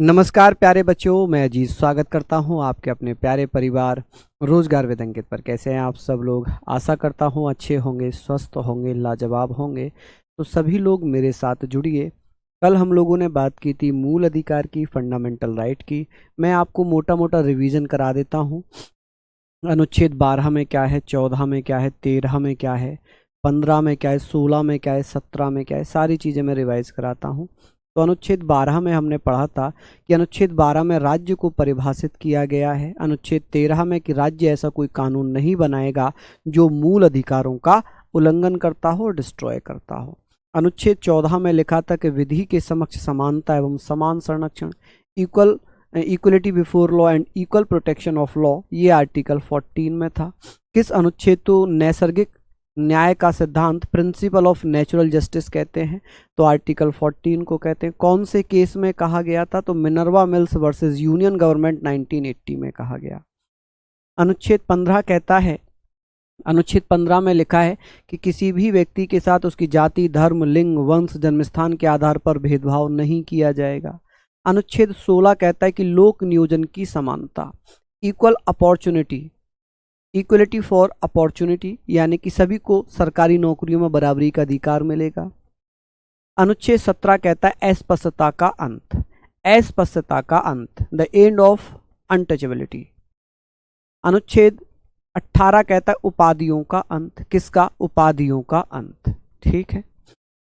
नमस्कार प्यारे बच्चों, मैं अजीत स्वागत करता हूं आपके अपने प्यारे परिवार रोजगार विद अंकित पर। कैसे हैं आप सब लोग? आशा करता हूं अच्छे होंगे, स्वस्थ होंगे, लाजवाब होंगे। तो सभी लोग मेरे साथ जुड़िए। कल हम लोगों ने बात की थी मूल अधिकार की, फंडामेंटल राइट की। मैं आपको मोटा मोटा रिवीजन करा देता हूं। अनुच्छेद 12 में क्या है, 14 में क्या है, 13 में क्या है, 15 में क्या है, 16 में क्या है, 17 में क्या है, सारी चीज़ें मैं रिवाइज कराता हूँ। तो अनुच्छेद 12 में हमने पढ़ा था कि अनुच्छेद 12 में राज्य को परिभाषित किया गया है। अनुच्छेद 13 में कि राज्य ऐसा कोई कानून नहीं बनाएगा जो मूल अधिकारों का उल्लंघन करता हो, डिस्ट्रॉय करता हो। अनुच्छेद 14 में लिखा था कि विधि के समक्ष समानता एवं समान संरक्षण, equality before law and equal protection of law, ये आर्टिकल 14 में था। किस अनुच्छेद को नैसर्गिक न्याय का सिद्धांत, प्रिंसिपल ऑफ नेचुरल जस्टिस कहते हैं? तो आर्टिकल 14 को कहते हैं। कौन से केस में कहा गया था? तो Minerva mills versus union government 1980 में कहा गया। अनुच्छेद 15 कहता है, अनुच्छेद 15 में लिखा है कि किसी भी व्यक्ति के साथ उसकी जाति, धर्म, लिंग, वंश, जन्मस्थान के आधार पर भेदभाव नहीं किया जाएगा। अनुच्छेद 16 कहता है कि लोक नियोजन की समानता, equal opportunity, equality for opportunity, यानी कि सभी को सरकारी नौकरियों में बराबरी का अधिकार मिलेगा। अनुच्छेद 17 कहता है अस्पृश्यता का अंत, अस्पृश्यता का अंत, द एंड ऑफ अनटचेबिलिटी। अनुच्छेद 18 कहता है उपाधियों का अंत। किसका? उपाधियों का अंत। ठीक है।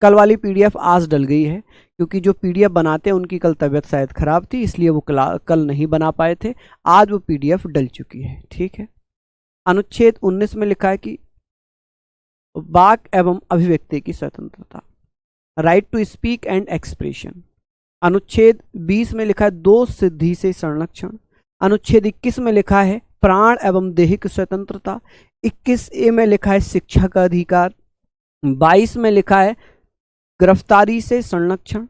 कल वाली पीडीएफ आज डल गई है क्योंकि जो पीडीएफ बनाते हैं उनकी कल तबीयत शायद खराब थी, इसलिए वो कल नहीं बना पाए थे। आज वो पीडीएफ डल चुकी है। ठीक है। अनुच्छेद 19 में लिखा है कि वाक एवं अभिव्यक्ति की स्वतंत्रता, right to speak and expression. अनुच्छेद 20 में लिखा है दोष सिद्धि से संरक्षण। अनुच्छेद 21 में लिखा है प्राण एवं देहिक स्वतंत्रता। 21A में लिखा है शिक्षा का अधिकार। 22 में लिखा है गिरफ्तारी से संरक्षण।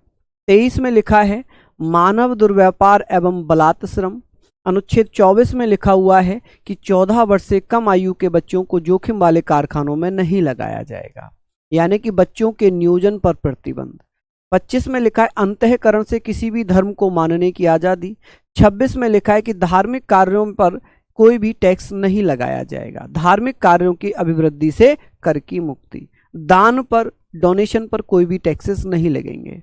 23 में लिखा है मानव दुर्व्यापार एवं बलात्श्रम। अनुच्छेद 24 में लिखा हुआ है कि 14 वर्ष से कम आयु के बच्चों को जोखिम वाले कारखानों में नहीं लगाया जाएगा, यानी कि बच्चों के नियोजन पर प्रतिबंध। 25 में लिखा है अंतःकरण से किसी भी धर्म को मानने की आज़ादी। 26 में लिखा है कि धार्मिक कार्यों पर कोई भी टैक्स नहीं लगाया जाएगा, धार्मिक कार्यों की अभिवृद्धि से कर की मुक्ति। दान पर, डोनेशन पर कोई भी टैक्सेस नहीं लगेंगे।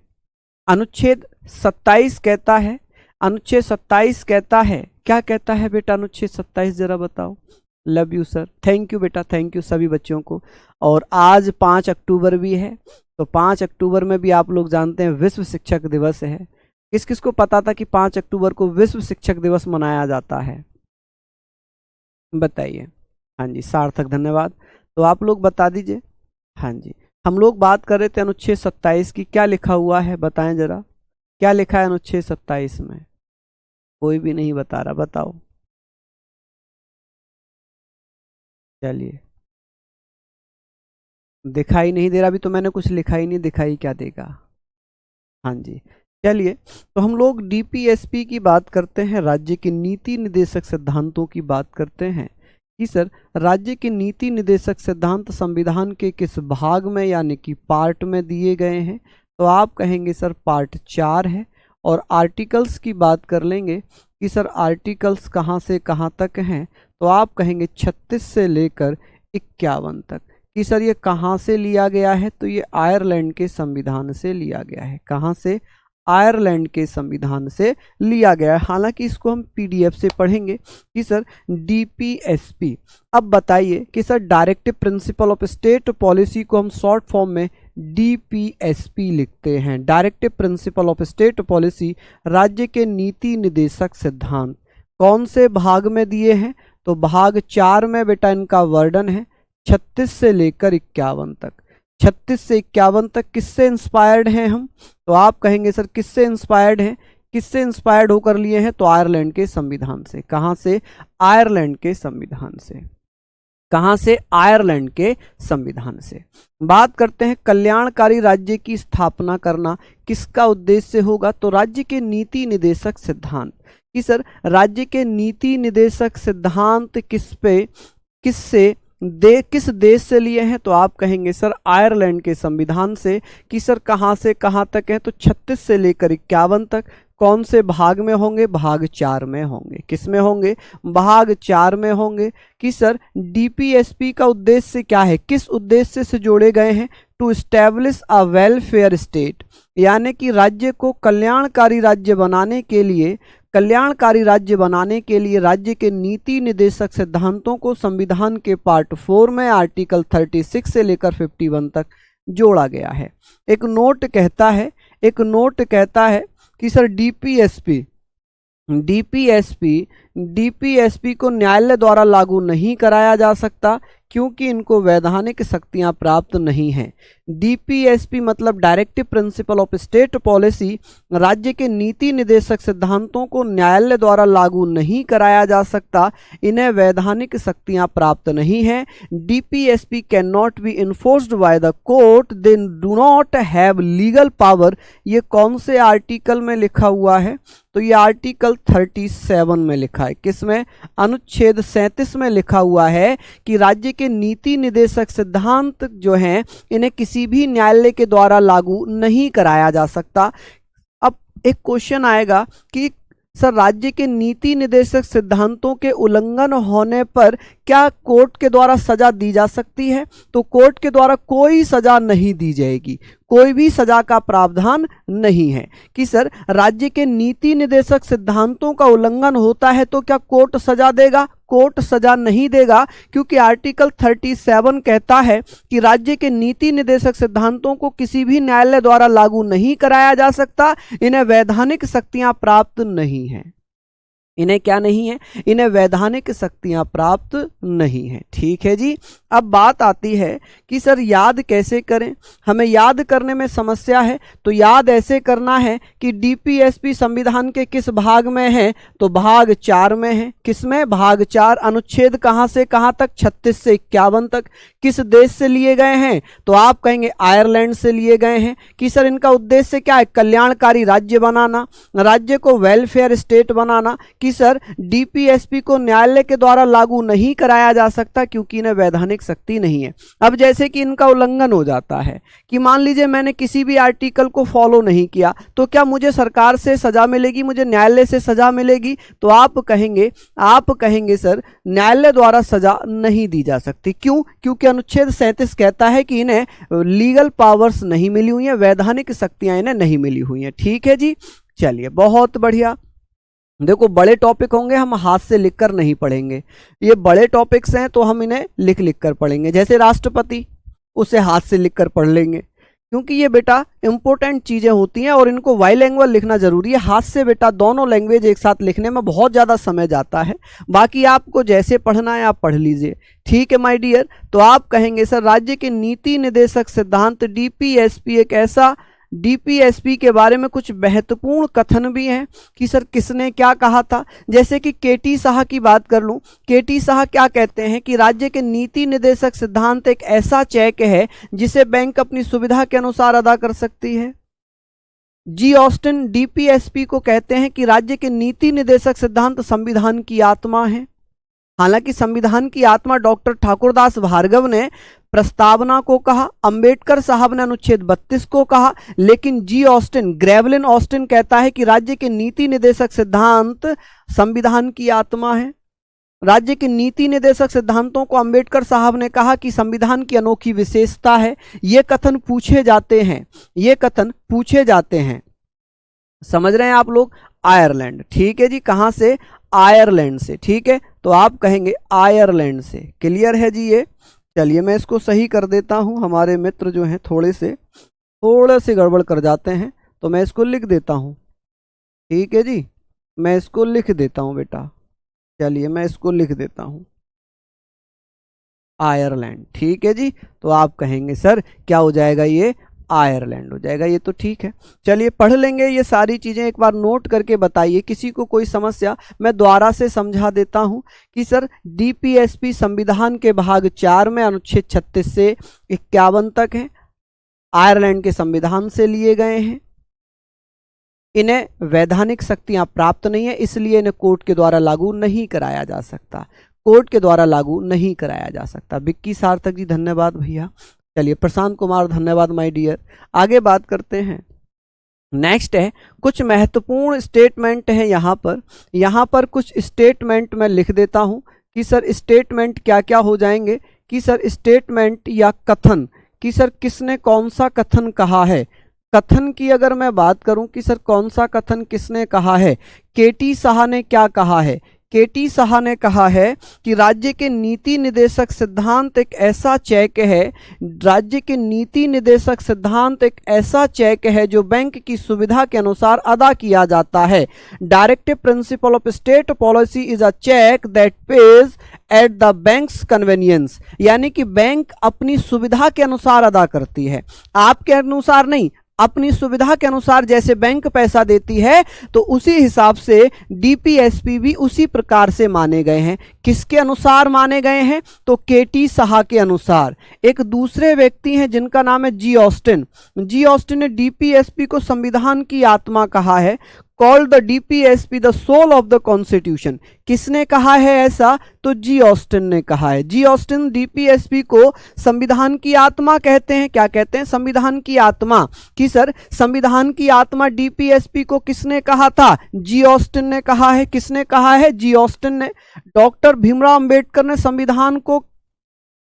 अनुच्छेद 27 कहता है, अनुच्छेद 27 कहता है, क्या कहता है बेटा अनुच्छेद 27 जरा बताओ? Love you sir, thank you बेटा, थैंक यू सभी बच्चों को। और आज 5 अक्टूबर भी है, तो 5 अक्टूबर में भी आप लोग जानते हैं विश्व शिक्षक दिवस है। किस किस को पता था कि 5 अक्टूबर को विश्व शिक्षक दिवस मनाया जाता है? बताइए। हाँ जी, सार्थक, धन्यवाद। तो आप लोग बता दीजिए। हाँ जी, हम लोग बात कर रहे थे अनुच्छेद 27 की। क्या लिखा हुआ है बताएं जरा, क्या लिखा है अनुच्छेद 27 में? कोई भी नहीं बता रहा, बताओ। चलिए, दिखाई नहीं दे रहा। अभी तो मैंने कुछ लिखा ही नहीं, दिखाई क्या देगा? हाँ जी, चलिए। तो हम लोग डीपीएसपी की बात करते हैं, राज्य के नीति निर्देशक सिद्धांतों की बात करते हैं कि सर राज्य के नीति निर्देशक सिद्धांत संविधान के किस भाग में यानी कि पार्ट में दिए गए हैं? तो आप कहेंगे सर पार्ट 4 है। और आर्टिकल्स की बात कर लेंगे कि सर आर्टिकल्स कहाँ से कहाँ तक हैं? तो आप कहेंगे 36 से लेकर 51 तक। कि सर ये कहाँ से लिया गया है? तो ये आयरलैंड के संविधान से लिया गया है। कहाँ से? आयरलैंड के संविधान से लिया गया है। हालांकि इसको हम पीडीएफ से पढ़ेंगे कि सर डीपीएसपी। अब बताइए कि sir directive principle of state policy को हम शॉर्ट फॉर्म में डीपीएसपी लिखते हैं। Directive principle of state policy, राज्य के नीति निर्देशक सिद्धांत कौन से भाग में दिए हैं? तो भाग 4 में बेटा इनका वर्णन है, 36 से लेकर 51 तक। 36 से 51 तक किससे इंस्पायर्ड हैं हम? तो आप कहेंगे सर किससे इंस्पायर्ड हैं? किससे इंस्पायर्ड होकर लिए हैं? तो आयरलैंड के संविधान से। कहां से? आयरलैंड के संविधान से। कहां से? आयरलैंड के संविधान से। बात करते हैं कल्याणकारी राज्य की स्थापना करना किसका उद्देश्य होगा? तो राज्य के नीति निर्देशक सिद्धांत। कि सर राज्य के नीति निर्देशक सिद्धांत किस देश से लिए हैं? तो आप कहेंगे सर आयरलैंड के संविधान से। कि सर कहां से कहां तक है? तो 36 से लेकर 51 तक। कौन से भाग में होंगे? भाग 4 में होंगे। किस में होंगे? भाग 4 में होंगे। कि सर डीपीएसपी का उद्देश्य क्या है, किस उद्देश्य से जोड़े गए हैं? To establish a welfare state, यानी कि राज्य को कल्याणकारी राज्य बनाने के लिए, राज्य के नीति निदेशक सिद्धांतों को संविधान के पार्ट 4 में आर्टिकल 36 से लेकर 51 तक जोड़ा गया है। एक नोट कहता है कि सर डीपीएसपी को न्यायालय द्वारा लागू नहीं कराया जा सकता क्योंकि इनको वैधानिक शक्तियां प्राप्त नहीं हैं। डीपीएसपी मतलब directive principle of state policy, राज्य के नीति निदेशक सिद्धांतों को न्यायालय द्वारा लागू नहीं कराया जा सकता, इन्हें वैधानिक शक्तियां प्राप्त नहीं हैं। DPSP can not be enforced by the court, they do not have legal power. ये कौन से आर्टिकल में लिखा हुआ है? तो ये आर्टिकल 37 में लिखा है। किसमें? अनुच्छेद 37 में लिखा हुआ है कि राज्य के नीति निदेशक सिद्धांत जो हैं इन्हें किसी भी न्यायालय के द्वारा लागू नहीं कराया जा सकता। अब एक क्वेश्चन आएगा कि सर राज्य के नीति निदेशक सिद्धांतों के उल्लंघन होने पर क्या कोर्ट के द्वारा सजा दी जा सकती है? तो कोर्ट के द्वारा कोई सजा नहीं दी जाएगी, कोई भी सजा का प्रावधान नहीं है। कि सर राज्य के नीति निदेशक सिद्धांतों का उल्लंघन होता है तो क्या कोर्ट सजा देगा? कोर्ट सजा नहीं देगा, क्योंकि आर्टिकल 37 कहता है कि राज्य के नीति निदेशक सिद्धांतों को किसी भी न्यायालय द्वारा लागू नहीं कराया जा सकता, इन्हें वैधानिक शक्तियां प्राप्त नहीं हैं। इन्हें क्या नहीं है? इन्हें वैधानिक शक्तियां प्राप्त नहीं है। ठीक है जी। अब बात आती है कि सर याद कैसे करें? हमें याद करने में समस्या है, तो याद ऐसे करना है कि डीपीएसपी संविधान के किस भाग में है? तो भाग 4 में है। किसमें? भाग 4। अनुच्छेद कहां से कहां तक? 36 से 51 तक। किस देश से लिए गए हैं? तो आप कहेंगे आयरलैंड से लिए गए हैं। कि सर इनका उद्देश्य क्या है? कल्याणकारी राज्य बनाना, राज्य को वेलफेयर स्टेट बनाना। कि सर डीपीएसपी को न्यायालय के द्वारा लागू नहीं कराया जा सकता क्योंकि इन्हें वैधानिक शक्ति नहीं है। अब जैसे कि इनका उल्लंघन हो जाता है कि मान लीजिए मैंने किसी भी आर्टिकल को फॉलो नहीं किया, तो क्या मुझे सरकार से सजा मिलेगी, मुझे न्यायालय से सजा मिलेगी? तो आप कहेंगे सर न्यायालय द्वारा सजा नहीं दी जा सकती। क्यों? क्योंकि अनुच्छेद 37 कहता है कि इन्हें लीगल पावर्स नहीं मिली हुई हैं, वैधानिक शक्तियां इन्हें नहीं मिली हुई हैं। ठीक है जी। चलिए बहुत बढ़िया। देखो बड़े टॉपिक होंगे, हम हाथ से लिखकर नहीं पढ़ेंगे। ये बड़े टॉपिक्स हैं तो हम इन्हें लिख कर पढ़ेंगे। जैसे राष्ट्रपति, उसे हाथ से लिखकर पढ़ लेंगे, क्योंकि ये बेटा इंपॉर्टेंट चीज़ें होती हैं और इनको बाइलिंगुअल लिखना जरूरी है। हाथ से बेटा दोनों लैंग्वेज एक साथ लिखने में बहुत ज़्यादा समय जाता है। बाकी आपको जैसे पढ़ना है आप पढ़ लीजिए। ठीक है माय डियर। तो आप कहेंगे सर राज्य के नीति निदेशक सिद्धांत डीपीएसपी एक ऐसा, डीपीएसपी के बारे में कुछ महत्वपूर्ण कथन भी हैं कि सर किसने क्या कहा था। जैसे कि केटी शाह की बात कर लूं। केटी शाह क्या कहते हैं कि राज्य के नीति निदेशक सिद्धांत एक ऐसा चेक है जिसे बैंक अपनी सुविधा के अनुसार अदा कर सकती है। जी ऑस्टिन डीपीएसपी को कहते हैं कि राज्य के नीति निदेशक सिद्धांत संविधान की आत्मा है। हालांकि संविधान की आत्मा डॉक्टर ठाकुरदास भार्गव ने प्रस्तावना को कहा, अंबेडकर साहब ने अनुच्छेद 32 को कहा, लेकिन ग्रेवलिन ऑस्टिन कहता है कि राज्य के नीति निदेशक सिद्धांत संविधान की आत्मा है। राज्य के नीति निदेशक सिद्धांतों को अंबेडकर साहब ने कहा कि संविधान की अनोखी विशेषता है। ये कथन पूछे जाते हैं। समझ रहे हैं आप लोग? आयरलैंड। ठीक है जी। कहां से? आयरलैंड से। ठीक है। तो आप कहेंगे आयरलैंड से। क्लियर है जी ये? चलिए मैं इसको सही कर देता हूं। हमारे मित्र जो हैं थोड़े से गड़बड़ कर जाते हैं, तो मैं इसको लिख देता हूं। ठीक है जी। मैं इसको लिख देता हूं बेटा। चलिए मैं इसको लिख देता हूं, आयरलैंड। ठीक है जी। तो आप कहेंगे सर क्या हो जाएगा? ये आयरलैंड हो जाएगा। ये तो ठीक है। चलिए पढ़ लेंगे ये सारी चीज़ें, एक बार नोट करके बताइए। किसी को कोई समस्या, मैं दोबारा से समझा देता हूं कि सर डीपीएसपी संविधान के भाग 4 में अनुच्छेद 36 से 51 तक है, आयरलैंड के संविधान से लिए गए हैं। इन्हें वैधानिक शक्तियां प्राप्त नहीं है, इसलिए इन्हें कोर्ट के द्वारा लागू नहीं कराया जा सकता। विक्की सार्थक जी धन्यवाद भैया। चलिए प्रशांत कुमार धन्यवाद माय डियर। आगे बात करते हैं। नेक्स्ट है कुछ महत्वपूर्ण स्टेटमेंट है यहाँ पर कुछ स्टेटमेंट मैं लिख देता हूँ कि सर स्टेटमेंट क्या क्या हो जाएंगे, कि सर स्टेटमेंट या कथन, कि सर किसने कौन सा कथन कहा है। कथन की अगर मैं बात करूं कि सर कौन सा कथन किसने कहा है, केटी साहा ने क्या कहा है। केटी साहा ने कहा है कि राज्य के नीति निदेशक सिद्धांत एक ऐसा चेक है, राज्य के नीति निदेशक सिद्धांत एक ऐसा चेक है जो बैंक की सुविधा के अनुसार अदा किया जाता है। Directive principle of state policy is a cheque that pays at the bank's convenience, यानी कि बैंक अपनी सुविधा के अनुसार अदा करती है, आपके अनुसार नहीं, अपनी सुविधा के अनुसार। जैसे बैंक पैसा देती है तो उसी हिसाब से डीपीएसपी भी उसी प्रकार से माने गए हैं। किसके अनुसार माने गए हैं, तो केटी साहा के अनुसार। एक दूसरे व्यक्ति हैं जिनका नाम है जी ऑस्टिन। जी ऑस्टिन ने डीपीएसपी को संविधान की आत्मा कहा है, called the DPSP the soul of the constitution. किसने कहा है ऐसा, तो जी ऑस्टिन ने कहा है। जी ऑस्टिन डीपीएसपी को संविधान की आत्मा कहते हैं। क्या कहते हैं, संविधान की आत्मा। कि सर संविधान की आत्मा डीपीएसपी को किसने कहा था, जी ऑस्टिन ने कहा है। किसने कहा है, जी ऑस्टिन ने। डॉक्टर भीमराव अंबेडकर ने संविधान को,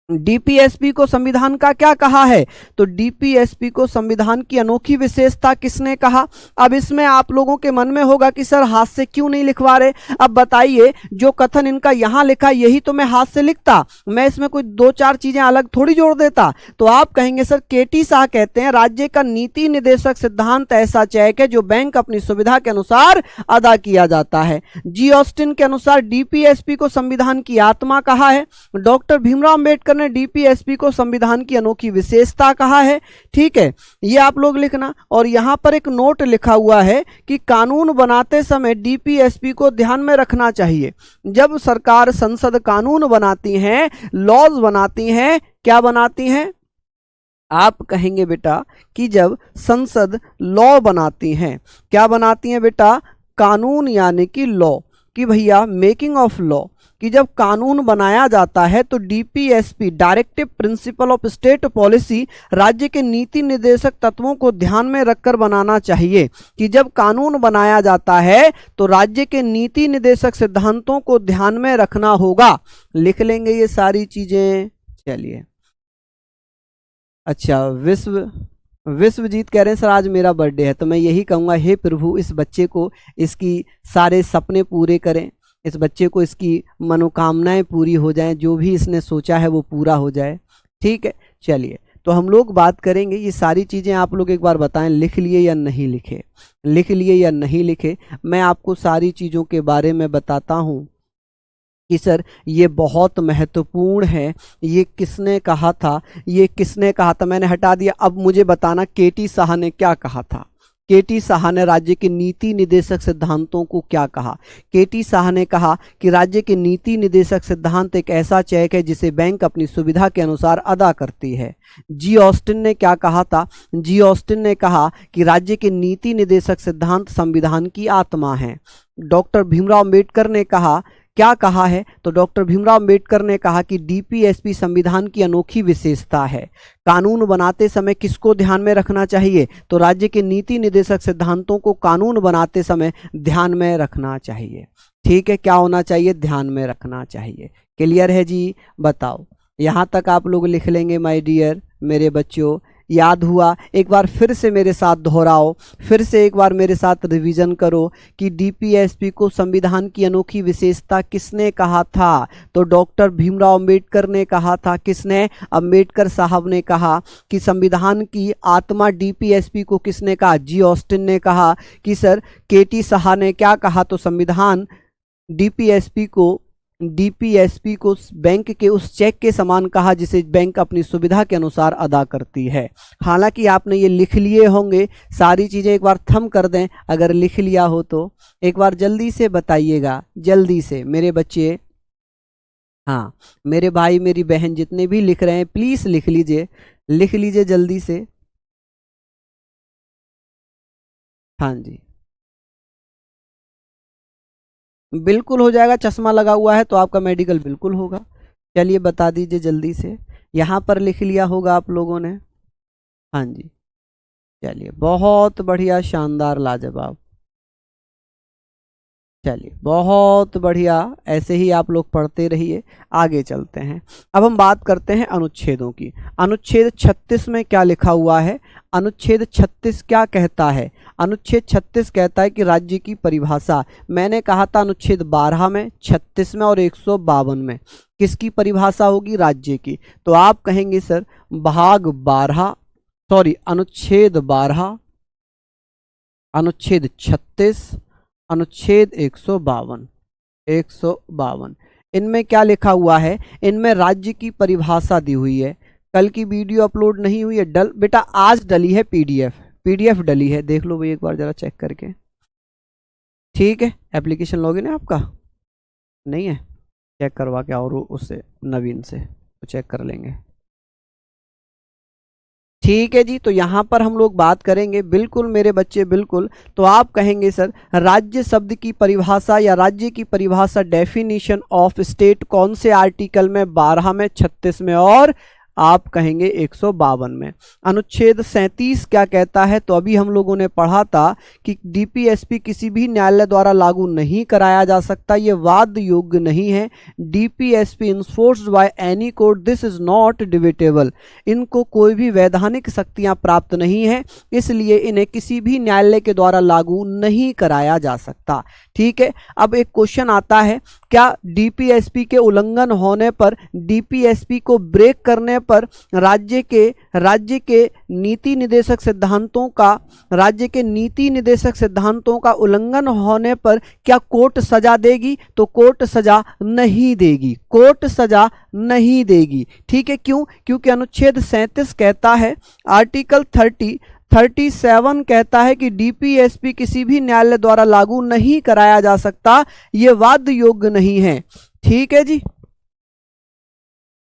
डीपीएसपी को संविधान का क्या कहा है, तो डीपीएसपी को संविधान की अनोखी विशेषता किसने कहा। अब इसमें आप लोगों के मन में होगा कि सर हाथ से क्यों नहीं लिखवा रहे। अब बताइए, जो कथन इनका यहां लिखा यही तो मैं हाथ से लिखता, मैं इसमें कोई दो चार चीजें अलग थोड़ी जोड़ देता। तो आप कहेंगे सर केटी साह कहते हैं राज्य का नीति निदेशक सिद्धांत ऐसा चेक है जो बैंक अपनी सुविधा के अनुसार अदा किया जाता है। जी ऑस्टिन के अनुसार डीपीएसपी को संविधान की आत्मा कहा है। डॉक्टर भीमराव अंबेडकर ने डीपीएसपी को संविधान की अनोखी विशेषता कहा है। ठीक है, ये आप लोग लिखना। और यहां पर एक नोट लिखा हुआ है कि कानून बनाते समय डीपीएसपी को ध्यान में रखना चाहिए। जब सरकार, संसद कानून बनाती हैं, लॉज बनाती हैं, क्या बनाती हैं, आप कहेंगे बेटा कि जब संसद लॉ बनाती हैं, क्या बनाती हैं बेटा, कानून यानी कि लॉ, कि भैया मेकिंग ऑफ लॉ, कि जब कानून बनाया जाता है तो DPSP, directive principle of state policy, राज्य के नीति निर्देशक तत्वों को ध्यान में रखकर बनाना चाहिए। कि जब कानून बनाया जाता है तो राज्य के नीति निर्देशक सिद्धांतों को ध्यान में रखना होगा। लिख लेंगे ये सारी चीजें। चलिए, अच्छा, विश्वजीत कह रहे हैं सर आज मेरा बर्थडे है, तो मैं यही कहूँगा, हे प्रभु इस बच्चे को इसकी सारे सपने पूरे करें, इस बच्चे को इसकी मनोकामनाएं पूरी हो जाएं, जो भी इसने सोचा है वो पूरा हो जाए। ठीक है, चलिए तो हम लोग बात करेंगे, ये सारी चीज़ें आप लोग एक बार बताएं, लिख लिए या नहीं लिखे, लिख लिए या नहीं लिखे। मैं आपको सारी चीज़ों के बारे में बताता हूँ कि सर ये बहुत महत्वपूर्ण है। ये किसने कहा था, ये किसने कहा था, मैंने हटा दिया। अब मुझे बताना केटी साहा ने क्या कहा था। केटी साहा ने राज्य के नीति निदेशक सिद्धांतों को क्या कहा। केटी साहा ने कहा कि राज्य के नीति निदेशक सिद्धांत एक ऐसा चेक है जिसे बैंक अपनी सुविधा के अनुसार अदा करती है। जी ऑस्टिन ने क्या कहा था, जी ऑस्टिन ने कहा कि राज्य के नीति निदेशक सिद्धांत संविधान की आत्मा है। डॉक्टर भीमराव अंबेडकर ने कहा, क्या कहा है, तो डॉक्टर भीमराव अंबेडकर ने कहा कि डीपीएसपी संविधान की अनोखी विशेषता है। कानून बनाते समय किसको ध्यान में रखना चाहिए, तो राज्य के नीति निर्देशक सिद्धांतों को कानून बनाते समय ध्यान में रखना चाहिए। ठीक है, क्या होना चाहिए, ध्यान में रखना चाहिए। क्लियर है जी, बताओ। यहाँ तक आप लोग लिख लेंगे माय डियर मेरे बच्चों। याद हुआ, एक बार फिर से मेरे साथ दोहराओ, फिर से एक बार मेरे साथ रिवीजन करो कि डीपीएसपी को संविधान की अनोखी विशेषता किसने कहा था, तो डॉक्टर भीमराव अंबेडकर ने कहा था। किसने, अंबेडकर साहब ने कहा। कि संविधान की आत्मा डीपीएसपी को किसने कहा, जी ऑस्टिन ने कहा। कि सर केटी साहा ने क्या कहा, तो संविधान डीपीएसपी को बैंक के उस चेक के समान कहा जिसे बैंक अपनी सुविधा के अनुसार अदा करती है। हालांकि आपने ये लिख लिए होंगे सारी चीज़ें, एक बार थंब कर दें अगर लिख लिया हो तो, एक बार जल्दी से बताइएगा, जल्दी से मेरे बच्चे। हाँ, मेरे भाई मेरी बहन जितने भी लिख रहे हैं प्लीज़ लिख लीजिए, लिख लीजिए जल्दी से। हाँ जी, बिल्कुल हो जाएगा, चश्मा लगा हुआ है तो आपका मेडिकल बिल्कुल होगा। चलिए बता दीजिए जल्दी से, यहाँ पर लिख लिया होगा आप लोगों ने। हाँ जी, चलिए बहुत बढ़िया, शानदार, लाजवाब। चलिए बहुत बढ़िया, ऐसे ही आप लोग पढ़ते रहिए। आगे चलते हैं। अब हम बात करते हैं अनुच्छेदों की। अनुच्छेद 36 में क्या लिखा हुआ है? अनुच्छेद 36 क्या कहता है? अनुच्छेद 36 कहता है कि राज्य की परिभाषा, मैंने कहा था अनुच्छेद 12 में, 36 में और 152 में किसकी परिभाषा होगी? राज्य की। तो आप कहेंगे सर भाग 12, सॉरी अनुच्छेद 12, अनुच्छेद 36, अनुच्छेद 152, इनमें क्या लिखा हुआ है? इनमें राज्य की परिभाषा दी हुई है। कल की वीडियो अपलोड नहीं हुई है, डल बेटा आज डली है पीडीएफ डली है, देख लो भाई एक बार जरा चेक करके। ठीक है, एप्लीकेशन लॉगिन है आपका? नहीं है? चेक करवा के और उससे नवीन से तो चेक कर लेंगे। ठीक है जी, तो यहाँ पर हम लोग बात करेंगे, बिल्कुल मेरे बच्चे बिल्कुल। तो आप कहेंगे सर राज्य शब्द की परिभाषा या राज्य की परिभाषा, डेफिनेशन ऑफ स्टेट कौन से आर्टिकल में? 12 में, 36 में और आप कहेंगे 152 में। अनुच्छेद 37 क्या कहता है? तो अभी हम लोगों ने पढ़ा था कि डीपीएसपी किसी भी न्यायालय द्वारा लागू नहीं कराया जा सकता, ये वाद योग्य नहीं है। DPSP enforced by any court, this is not debatable, इनको कोई भी वैधानिक शक्तियां प्राप्त नहीं है, इसलिए इन्हें किसी भी न्यायालय के द्वारा लागू नहीं कराया जा सकता। ठीक है, अब एक क्वेश्चन आता है, क्या डीपीएसपी के उल्लंघन होने पर, डीपीएसपी को ब्रेक करने पर राज्य के नीति निर्देशक सिद्धांतों का, राज्य के नीति निर्देशक सिद्धांतों का उल्लंघन होने पर क्या कोर्ट सजा देगी? तो कोर्ट सजा नहीं देगी, कोर्ट सजा नहीं देगी। ठीक है, क्यों? क्योंकि अनुच्छेद 37 कहता है, आर्टिकल 37 कहता है कि डीपीएसपी किसी भी न्यायालय द्वारा लागू नहीं कराया जा सकता, यह वाद योग्य नहीं है। ठीक है जी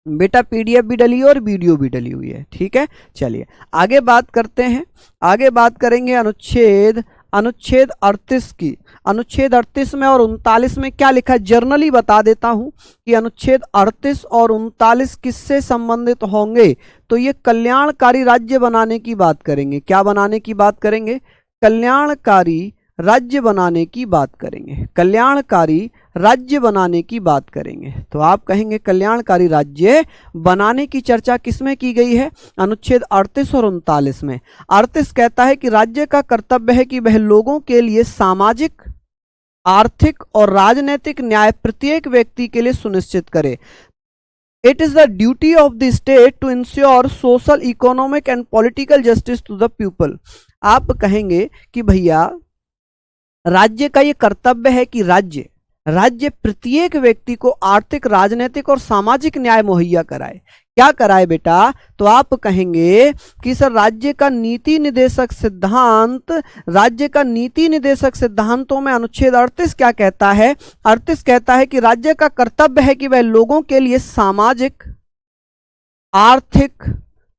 बेटा, पीडीएफ भी डली है और वीडियो भी डली हुई है। ठीक है, चलिए आगे बात करते हैं। आगे बात करेंगे अनुच्छेद 38 की। अनुच्छेद 38 में और 39 में क्या लिखा है? जर्नली बता देता हूं कि अनुच्छेद 38 और 39 किससे संबंधित होंगे? तो ये कल्याणकारी राज्य बनाने की बात करेंगे। क्या बनाने की बात करेंगे? कल्याणकारी राज्य बनाने की बात करेंगे, कल्याणकारी राज्य बनाने की बात करेंगे। तो आप कहेंगे कल्याणकारी राज्य बनाने की चर्चा किसमें की गई है? अनुच्छेद 38 और 39 में। 38 कहता है कि राज्य का कर्तव्य है कि वह लोगों के लिए सामाजिक, आर्थिक और राजनीतिक न्याय प्रत्येक व्यक्ति के लिए सुनिश्चित करे। It is the duty of the state to ensure social, economic and political justice to the people. आप कहेंगे कि भैया राज्य का ये कर्तव्य है कि राज्य प्रत्येक व्यक्ति को आर्थिक, राजनीतिक और सामाजिक न्याय मुहैया कराए। क्या कराए बेटा? तो आप कहेंगे कि सर राज्य का नीति निर्देशक सिद्धांत, राज्य का नीति निर्देशक सिद्धांतों में अनुच्छेद 38 क्या कहता है? 38 कहता है कि राज्य का कर्तव्य है कि वह लोगों के लिए सामाजिक, आर्थिक,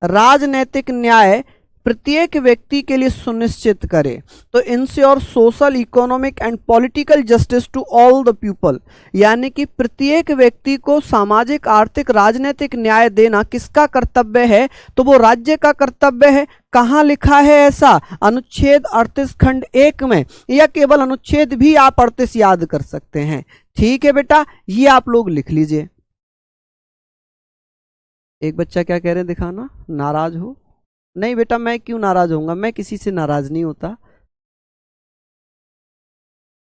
राजनीतिक न्याय प्रत्येक व्यक्ति के लिए सुनिश्चित करे। तो ensure social, economic and political justice to all the people, यानी कि प्रत्येक व्यक्ति को सामाजिक, आर्थिक, राजनीतिक न्याय देना किसका कर्तव्य है? तो वो राज्य का कर्तव्य है। कहाँ लिखा है ऐसा? अनुच्छेद 38 खंड 1 में, या केवल अनुच्छेद भी आप 38 याद कर सकते हैं। ठीक है बेटा, ये आप लोग लिख लीजिए। एक बच्चा क्या कह रहे हैं, दिखाना, नाराज हो? नहीं बेटा, मैं क्यों नाराज होऊंगा? मैं किसी से नाराज नहीं होता,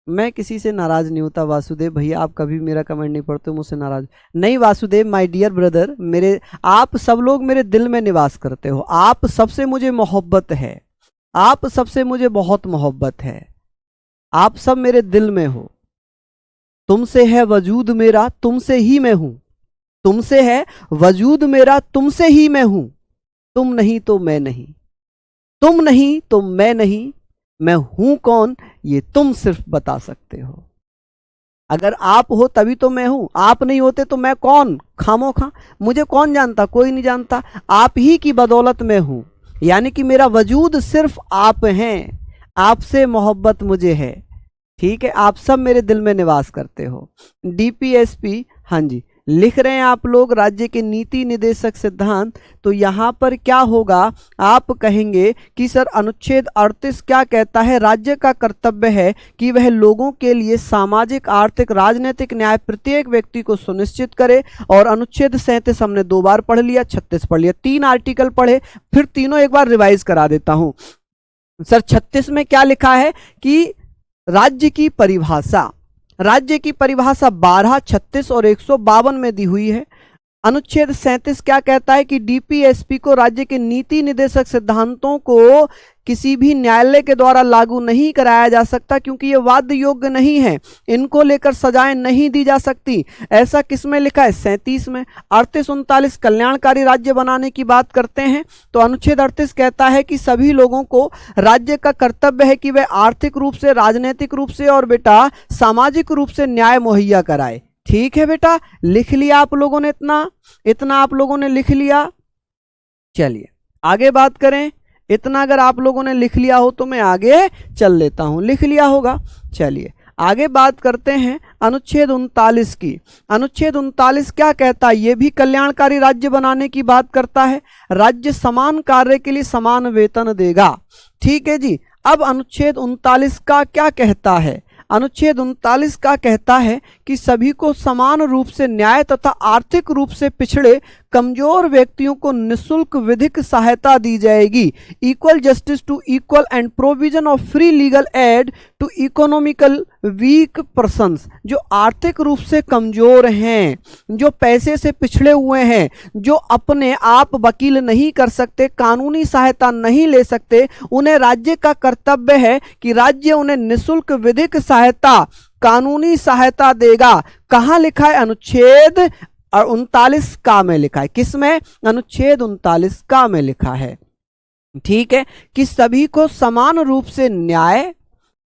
मैं किसी से नाराज नहीं होता। वासुदेव भैया, आप कभी मेरा कमेंट नहीं पढ़ते, मुझसे नाराज नहीं। वासुदेव माय डियर ब्रदर, मेरे आप सब लोग मेरे दिल में निवास करते हो, आप सबसे मुझे मोहब्बत है, आप सबसे मुझे बहुत मोहब्बत है, आप सब मेरे दिल में हो। तुमसे है वजूद मेरा, तुमसे ही मैं हूं, तुमसे है वजूद मेरा, तुमसे ही मैं हूं। तुम नहीं तो मैं नहीं, तुम नहीं तो मैं नहीं, मैं हूं कौन ये तुम सिर्फ बता सकते हो। अगर आप हो तभी तो मैं हूं, आप नहीं होते तो मैं कौन? खामोखा, मुझे कौन जानता? कोई नहीं जानता। आप ही की बदौलत मैं हूं, यानी कि मेरा वजूद सिर्फ आप हैं, आपसे मोहब्बत मुझे है। ठीक है, आप सब मेरे दिल में निवास करते हो। डीपीएसपी, हाँ जी लिख रहे हैं आप लोग राज्य के नीति निदेशक सिद्धांत, तो यहाँ पर क्या होगा, आप कहेंगे कि सर अनुच्छेद 38 क्या कहता है, राज्य का कर्तव्य है कि वह लोगों के लिए सामाजिक आर्थिक राजनीतिक न्याय प्रत्येक व्यक्ति को सुनिश्चित करे। और अनुच्छेद 37 हमने 2 बार पढ़ लिया, 36 पढ़ लिया, 3 आर्टिकल पढ़े, फिर तीनों एक बार रिवाइज करा देता हूं। सर 36 में क्या लिखा है कि राज्य की परिभाषा, राज्य की परिभाषा 12, 36 और 152 में दी हुई है। अनुच्छेद 37 क्या कहता है कि डीपीएसपी को राज्य के नीति निदेशक सिद्धांतों को किसी भी न्यायालय के द्वारा लागू नहीं कराया जा सकता, क्योंकि ये वाद्य योग्य नहीं है, इनको लेकर सजाएं नहीं दी जा सकती। ऐसा किसमें लिखा है, 37 में। 38-39 कल्याणकारी राज्य बनाने की बात करते हैं, तो अनुच्छेद 38 कहता है कि सभी लोगों को राज्य का कर्तव्य है कि वह आर्थिक रूप से, राजनीतिक रूप से और बेटा सामाजिक रूप से न्याय मुहैया कराए। ठीक है बेटा, लिख लिया आप लोगों ने, इतना आप लोगों ने लिख लिया। चलिए आगे बात करें। इतना अगर आप लोगों ने लिख लिया हो तो मैं आगे चल लेता हूं, लिख लिया होगा। चलिए आगे बात करते हैं अनुच्छेद 39 की। अनुच्छेद 39 क्या कहता है, यह भी कल्याणकारी राज्य बनाने की बात करता है। राज्य समान कार्य के लिए समान वेतन देगा। ठीक है जी। अब अनुच्छेद 39 का क्या कहता है, अनुच्छेद 39 का कहता है कि सभी को समान रूप से न्याय तथा आर्थिक रूप से पिछड़े कमजोर व्यक्तियों को निःशुल्क विधिक सहायता दी जाएगी। Equal justice to equal and provision of free legal aid to economical weak persons. जो आर्थिक रूप से कमजोर हैं, जो पैसे से पिछड़े हुए हैं, जो अपने आप वकील नहीं कर सकते, कानूनी सहायता नहीं ले सकते, उन्हें राज्य का कर्तव्य है कि राज्य उन्हें निःशुल्क विधिक सहायता, कानूनी सहायता देगा। कहां लिखा है, अनुच्छेद 39 का में लिखा है। किसमें, अनुच्छेद 39 का में लिखा है। ठीक है, कि सभी को समान रूप से न्याय,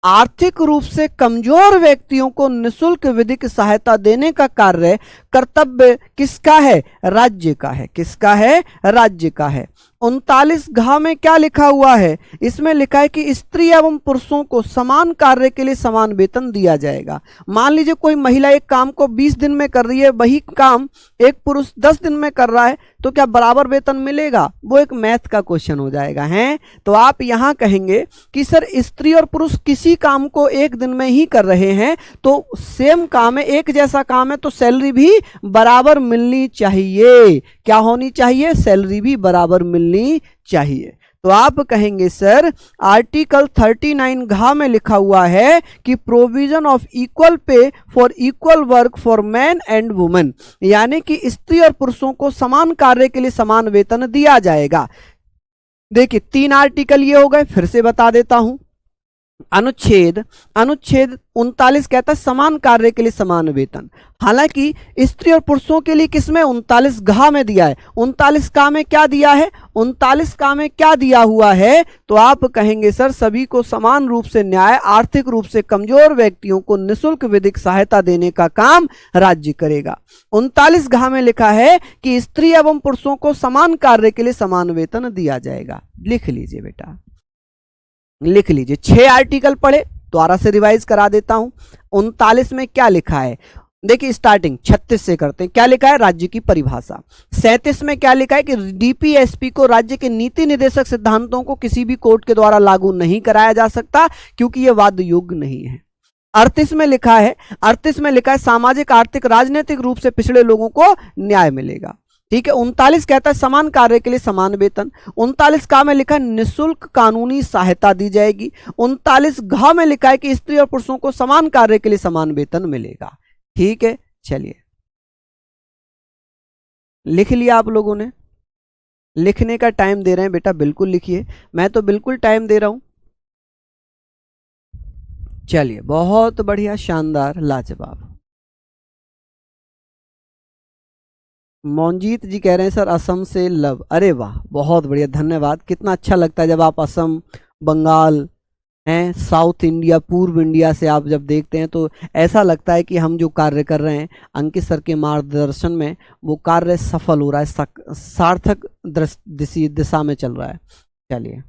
आर्थिक रूप से कमजोर व्यक्तियों को निःशुल्क विधिक सहायता देने का कार्य, कर्तव्य किसका है, राज्य का है। किसका है, राज्य का है। 39 घ में क्या लिखा हुआ है, इसमें लिखा है कि स्त्री एवं पुरुषों को समान कार्य के लिए समान वेतन दिया जाएगा। मान लीजिए कोई महिला एक काम को 20 दिन में कर रही है, वही काम एक पुरुष 10 दिन में कर रहा है, तो क्या बराबर वेतन मिलेगा? वो एक मैथ का क्वेश्चन हो जाएगा है। तो आप यहां कहेंगे कि सर स्त्री और पुरुष किसी काम को एक दिन में ही कर रहे हैं, तो सेम काम है, एक जैसा काम है, तो सैलरी भी बराबर मिलनी चाहिए। क्या होनी चाहिए, सैलरी भी बराबर मिलनी चाहिए। तो आप कहेंगे सर आर्टिकल 39 घ में लिखा हुआ है कि provision of equal pay for equal work for man and women, यानी कि स्त्री और पुरुषों को समान कार्य के लिए समान वेतन दिया जाएगा। देखिए 3 आर्टिकल ये हो गए, फिर से बता देता हूं। अनुच्छेद 39 कहता है समान कार्य के लिए समान वेतन। हालांकि स्त्री और पुरुषों के लिए किसमें, 39 घ में दिया है। 39 का में क्या दिया है, 39 का में क्या दिया हुआ है, तो आप कहेंगे सर सभी को समान रूप से न्याय, आर्थिक रूप से कमजोर व्यक्तियों को निःशुल्क विधिक सहायता देने का काम राज्य करेगा। 39 घ में लिखा है कि स्त्री एवं पुरुषों को समान कार्य के लिए समान वेतन दिया जाएगा। लिख लीजिए बेटा, लिख लीजिए। 6 आर्टिकल पढ़े, दोबारा से रिवाइज करा देता हूं। 39 में क्या लिखा है, देखिए स्टार्टिंग 36 से करते हैं। क्या लिखा है, राज्य की परिभाषा। 37 में क्या लिखा है कि डीपीएसपी को राज्य के नीति निदेशक सिद्धांतों को किसी भी कोर्ट के द्वारा लागू नहीं कराया जा सकता, क्योंकि यह वाद योग्य नहीं है। 38 में लिखा है सामाजिक आर्थिक राजनीतिक रूप से पिछड़े लोगों को न्याय मिलेगा। ठीक है। 39 कहता है समान कार्य के लिए समान वेतन। 39 का में लिखा है निःशुल्क कानूनी सहायता दी जाएगी। 39 घ में लिखा है कि स्त्री और पुरुषों को समान कार्य के लिए समान वेतन मिलेगा। ठीक है, चलिए लिख लिया आप लोगों ने, लिखने का टाइम दे रहे हैं बेटा, बिल्कुल लिखिए, मैं तो बिल्कुल टाइम दे रहा हूं। चलिए बहुत बढ़िया, शानदार, लाजवाब। मोंजीत जी कह रहे हैं सर असम से लव। अरे वाह, बहुत बढ़िया, धन्यवाद। कितना अच्छा लगता है जब आप असम, बंगाल हैं, साउथ इंडिया, पूर्व इंडिया से आप जब देखते हैं तो ऐसा लगता है कि हम जो कार्य कर रहे हैं अंकित सर के मार्गदर्शन में वो कार्य सफल हो रहा है, सार्थक दिशा में चल रहा है। चलिए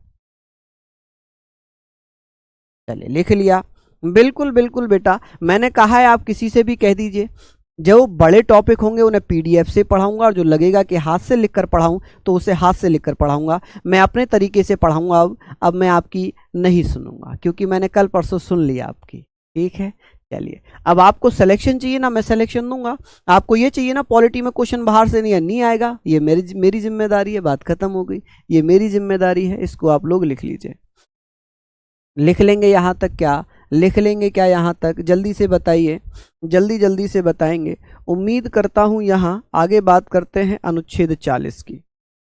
चलिए लिख लिया, बिल्कुल बिल्कुल बेटा, मैंने कहा है आप किसी से भी कह दीजिए जो बड़े टॉपिक होंगे उन्हें पीडीएफ से पढ़ाऊंगा, और जो लगेगा कि हाथ से लिखकर पढ़ाऊं तो उसे हाथ से लिखकर पढ़ाऊंगा। मैं अपने तरीके से पढ़ाऊंगा। अब मैं आपकी नहीं सुनूंगा, क्योंकि मैंने कल परसों सुन लिया आपकी। ठीक है, चलिए। अब आपको सिलेक्शन चाहिए ना, मैं सिलेक्शन दूंगा। आपको ये चाहिए ना पॉलिटी में क्वेश्चन बाहर से नहीं आएगा, ये मेरी जिम्मेदारी है। बात खत्म हो गई, ये मेरी जिम्मेदारी है। इसको आप लोग लिख लीजिए। लिख लेंगे यहाँ तक? क्या लिख लेंगे क्या यहाँ तक? जल्दी से बताइए, जल्दी से बताएंगे। उम्मीद करता हूँ। यहाँ आगे बात करते हैं अनुच्छेद 40 की।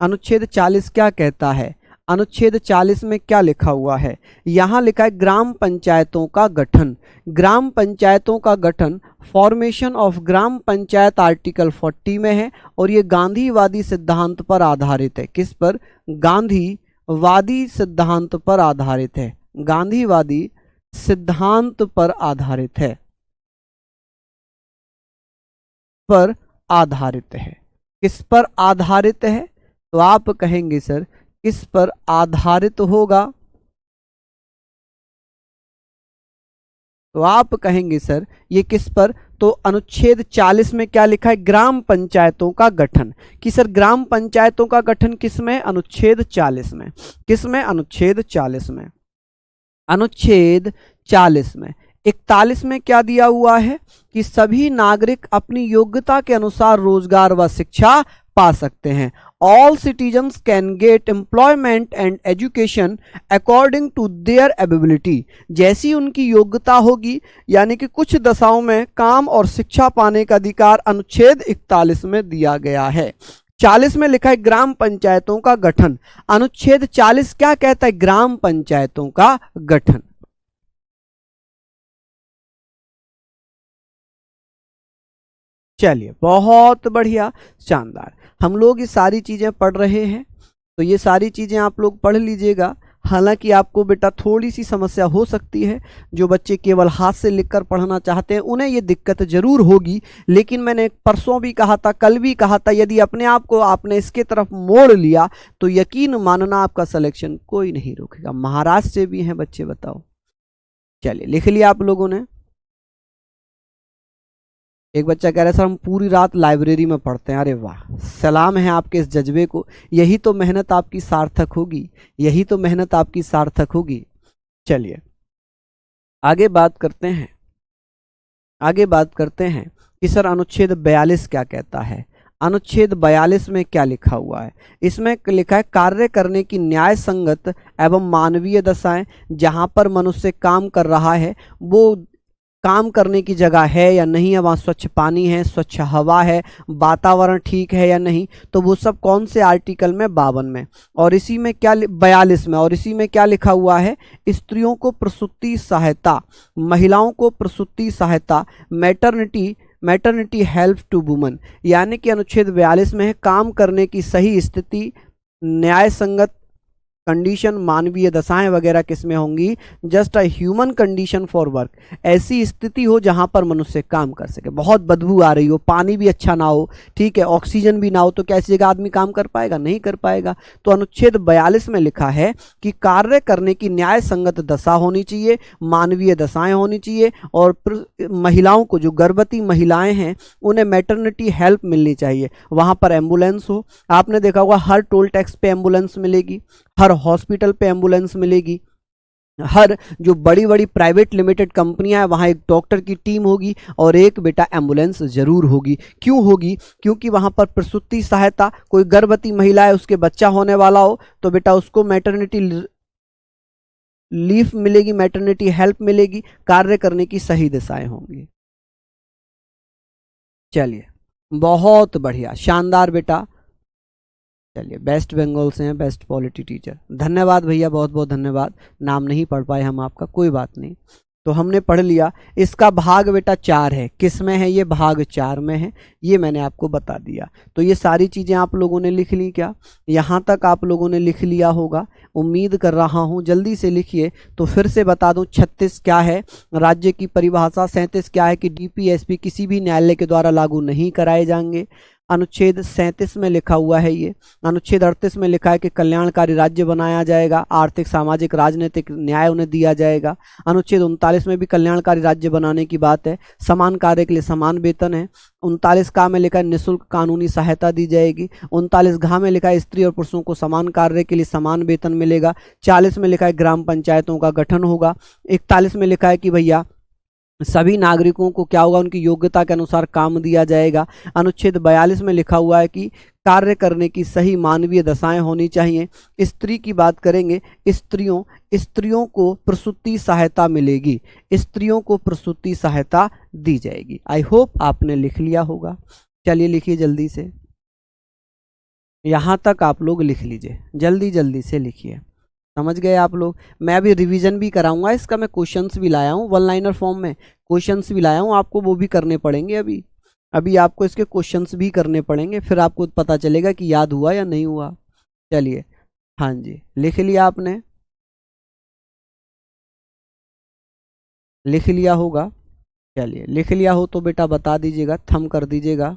अनुच्छेद 40 क्या कहता है? अनुच्छेद 40 में क्या लिखा हुआ है? यहाँ लिखा है ग्राम पंचायतों का गठन। ग्राम पंचायतों का गठन, formation of gram panchayat article 40 में है, और ये गांधीवादी सिद्धांत पर आधारित है। किस पर? गांधीवादी सिद्धांत पर आधारित है। गांधीवादी सिद्धांत पर आधारित है, पर आधारित है। किस पर आधारित है? तो आप कहेंगे सर किस पर आधारित होगा? तो आप कहेंगे सर ये किस पर? तो अनुच्छेद 40 में क्या लिखा है? ग्राम पंचायतों का गठन। कि सर ग्राम पंचायतों का गठन किस में? अनुच्छेद 40 में। किस में? अनुच्छेद 40 में। अनुच्छेद 40 में 41 में क्या दिया हुआ है? कि सभी नागरिक अपनी योग्यता के अनुसार रोजगार व शिक्षा पा सकते हैं। All citizens can get employment and education according to their ability. जैसी उनकी योग्यता होगी, यानी कि कुछ दशाओं में काम और शिक्षा पाने का अधिकार अनुच्छेद 41 में दिया गया है। 40 में लिखा है ग्राम पंचायतों का गठन। अनुच्छेद 40 क्या कहता है? ग्राम पंचायतों का गठन। चलिए, बहुत बढ़िया, शानदार। हम लोग ये सारी चीजें पढ़ रहे हैं, तो ये सारी चीजें आप लोग पढ़ लीजिएगा। हालांकि आपको बेटा थोड़ी सी समस्या हो सकती है। जो बच्चे केवल हाथ से लिखकर पढ़ना चाहते हैं उन्हें ये दिक्कत जरूर होगी, लेकिन मैंने परसों भी कहा था, कल भी कहा था, यदि अपने आप को आपने इसके तरफ मोड़ लिया तो यकीन मानना आपका सिलेक्शन कोई नहीं रोकेगा। महाराष्ट्र से भी हैं बच्चे, बताओ। चलिए, लिख लिया आप लोगों ने? एक बच्चा कह रहा है सर हम पूरी रात लाइब्रेरी में पढ़ते हैं। अरे वाह, सलाम है आपके इस जज्बे को। यही तो मेहनत आपकी सार्थक होगी, यही तो मेहनत आपकी सार्थक होगी। चलिए आगे बात करते हैं। आगे बात करते हैं कि सर अनुच्छेद 42 क्या कहता है? अनुच्छेद 42 में क्या लिखा हुआ है? इसमें लिखा है कार्य करने की न्याय संगत एवं मानवीय दशाएं। जहां पर मनुष्य काम कर रहा है वो काम करने की जगह है या नहीं है, वहाँ स्वच्छ पानी है, स्वच्छ हवा है, वातावरण ठीक है या नहीं, तो वो सब कौन से आर्टिकल में? 52 में। और इसी में क्या 42 में, और इसी में क्या लिखा हुआ है? स्त्रियों को प्रसूति सहायता, महिलाओं को प्रसूति सहायता, मैटरनिटी हेल्प टू वुमन। यानी कि अनुच्छेद 42 में है काम करने की सही स्थिति, न्याय संगत कंडीशन, मानवीय दशाएं वगैरह किसमें होंगी? Just a human condition for work. ऐसी स्थिति हो जहां पर मनुष्य काम कर सके। बहुत बदबू आ रही हो, पानी भी अच्छा ना हो, ठीक है, ऑक्सीजन भी ना हो, तो कैसी जगह आदमी काम कर पाएगा? नहीं कर पाएगा। तो अनुच्छेद 42 में लिखा है कि कार्य करने की न्याय संगत दशा होनी चाहिए, मानवीय दशाएं होनी चाहिए, और महिलाओं को, जो गर्भवती महिलाएं हैं, उन्हें मैटरनिटी हेल्प मिलनी चाहिए। वहां पर एम्बुलेंस हो। आपने देखा होगा हर टोल टैक्स पे एम्बुलेंस मिलेगी, हर हॉस्पिटल पे एम्बुलेंस मिलेगी, हर जो बड़ी बड़ी प्राइवेट लिमिटेड कंपनियां हैं वहां एक डॉक्टर की टीम होगी और एक बेटा एम्बुलेंस जरूर होगी। क्यों होगी? क्योंकि वहां पर प्रसूति सहायता, कोई गर्भवती महिला है उसके बच्चा होने वाला हो तो बेटा उसको मैटरनिटी लीव मिलेगी, मैटरनिटी हेल्प मिलेगी, कार्य करने की सही दिशाएं होंगी। चलिए, बहुत बढ़िया, शानदार बेटा। चलिए, वेस्ट बंगाल से हैं, बेस्ट पॉलिटी टीचर। धन्यवाद भैया, बहुत बहुत धन्यवाद। नाम नहीं पढ़ पाए हम आपका, कोई बात नहीं। तो हमने पढ़ लिया। इसका भाग बेटा 4 है। किस में है? ये भाग 4 में है, ये मैंने आपको बता दिया। तो ये सारी चीज़ें आप लोगों ने लिख ली क्या? यहाँ तक आप लोगों ने लिख लिया होगा, उम्मीद कर रहा हूँ। जल्दी से लिखिए। तो फिर से बता दूँ, 36 क्या है राज्य की परिभाषा, 37 क्या है कि डीपीएसपी किसी भी न्यायालय के द्वारा लागू नहीं कराए जाएंगे, अनुच्छेद 37 में लिखा हुआ है ये। अनुच्छेद 38 में लिखा है कि कल्याणकारी राज्य बनाया जाएगा, आर्थिक सामाजिक राजनीतिक न्याय उन्हें दिया जाएगा। अनुच्छेद 39 में भी कल्याणकारी राज्य बनाने की बात है। समान कार्य के लिए समान वेतन है। 39 का में लिखा है निःशुल्क कानूनी सहायता दी जाएगी। 39 घ में लिखा है स्त्री और पुरुषों को समान कार्य के लिए समान वेतन मिलेगा। 40 में लिखा है ग्राम पंचायतों का गठन होगा। 41 में लिखा है कि भैया सभी नागरिकों को क्या होगा, उनकी योग्यता के अनुसार काम दिया जाएगा। अनुच्छेद 42 में लिखा हुआ है कि कार्य करने की सही मानवीय दशाएं होनी चाहिए। स्त्री की बात करेंगे, स्त्रियों को प्रसूति सहायता मिलेगी, स्त्रियों को प्रसूति सहायता दी जाएगी। आई होप आपने लिख लिया होगा। चलिए लिखिए जल्दी से, यहाँ तक आप लोग लिख लीजिए, जल्दी जल्दी से लिखिए। समझ गए आप लोग। मैं अभी रिवीजन भी कराऊंगा इसका, मैं क्वेश्चंस भी लाया हूँ, वन लाइनर फॉर्म में क्वेश्चंस भी लाया हूँ, आपको वो भी करने पड़ेंगे। अभी आपको इसके क्वेश्चंस भी करने पड़ेंगे, फिर आपको पता चलेगा कि याद हुआ या नहीं हुआ। चलिए, हाँ जी, लिख लिया आपने, लिख लिया होगा। चलिए, लिख लिया हो तो बेटा बता दीजिएगा, थंब कर दीजिएगा।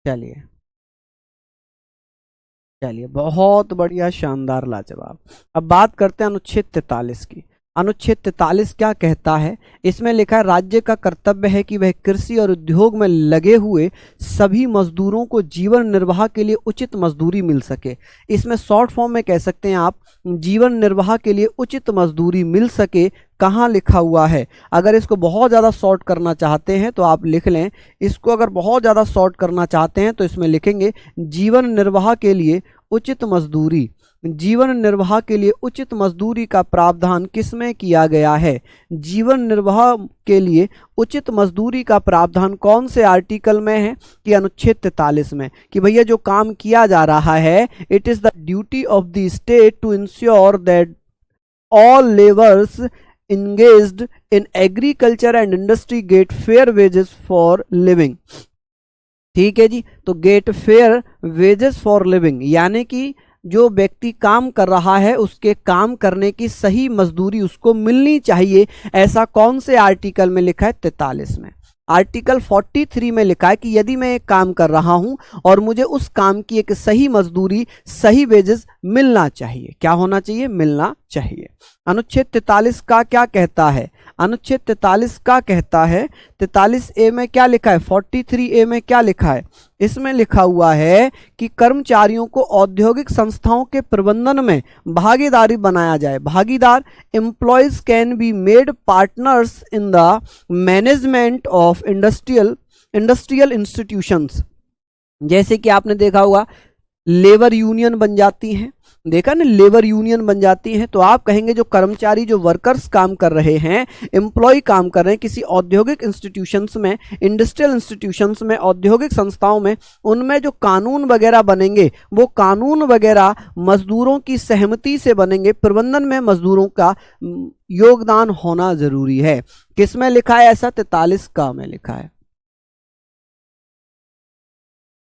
चलिए चलिए, बहुत बढ़िया, शानदार, लाजवाब। अब बात करते हैं अनुच्छेद 43 की। अनुच्छेद 43 क्या कहता है? इसमें लिखा है राज्य का कर्तव्य है कि वह कृषि और उद्योग में लगे हुए सभी मजदूरों को जीवन निर्वाह के लिए उचित मजदूरी मिल सके। इसमें शॉर्ट फॉर्म में कह सकते हैं आप, जीवन निर्वाह के लिए उचित मजदूरी मिल सके। कहाँ लिखा हुआ है? अगर इसको बहुत ज़्यादा शॉर्ट करना चाहते हैं तो आप लिख लें, इसको अगर बहुत ज़्यादा शॉर्ट करना चाहते हैं तो इसमें लिखेंगे जीवन निर्वाह के लिए उचित मजदूरी। जीवन निर्वाह के लिए उचित मजदूरी का प्रावधान किसमें किया गया है? जीवन निर्वाह के लिए उचित मजदूरी का प्रावधान कौन से आर्टिकल में है? कि अनुच्छेद 43 में। कि भैया जो काम किया जा रहा है, it is the duty of the state to ensure that all labours engaged in agriculture and industry get fair wages for living। ठीक है जी, तो get fair wages for living, यानी कि जो व्यक्ति काम कर रहा है उसके काम करने की सही मजदूरी उसको मिलनी चाहिए। ऐसा कौन से आर्टिकल में लिखा है? 43 में। आर्टिकल 43 में लिखा है कि यदि मैं एक काम कर रहा हूं और मुझे उस काम की एक सही मजदूरी, सही वेजेस मिलना चाहिए। क्या होना चाहिए? मिलना चाहिए। अनुच्छेद 43 का क्या कहता है? अनुच्छेद 43 का कहता है, 43A में क्या लिखा है? 43A में क्या लिखा है? इसमें लिखा हुआ है कि कर्मचारियों को औद्योगिक संस्थाओं के प्रबंधन में भागीदारी बनाया जाए। भागीदार, employees can be made partners in the management of industrial institutions. जैसे कि आपने देखा होगा लेबर यूनियन बन जाती हैं, देखा ना, लेबर यूनियन बन जाती हैं। तो आप कहेंगे जो कर्मचारी, जो वर्कर्स काम कर रहे हैं, एम्प्लॉय काम कर रहे हैं किसी औद्योगिक इंस्टीट्यूशंस में, इंडस्ट्रियल इंस्टीट्यूशंस में, औद्योगिक संस्थाओं में, उनमें जो कानून वगैरह बनेंगे वो कानून वगैरह मजदूरों की सहमति से बनेंगे। प्रबंधन में मजदूरों का योगदान होना जरूरी है। किसमें लिखा है ऐसा? 43 का में लिखा है।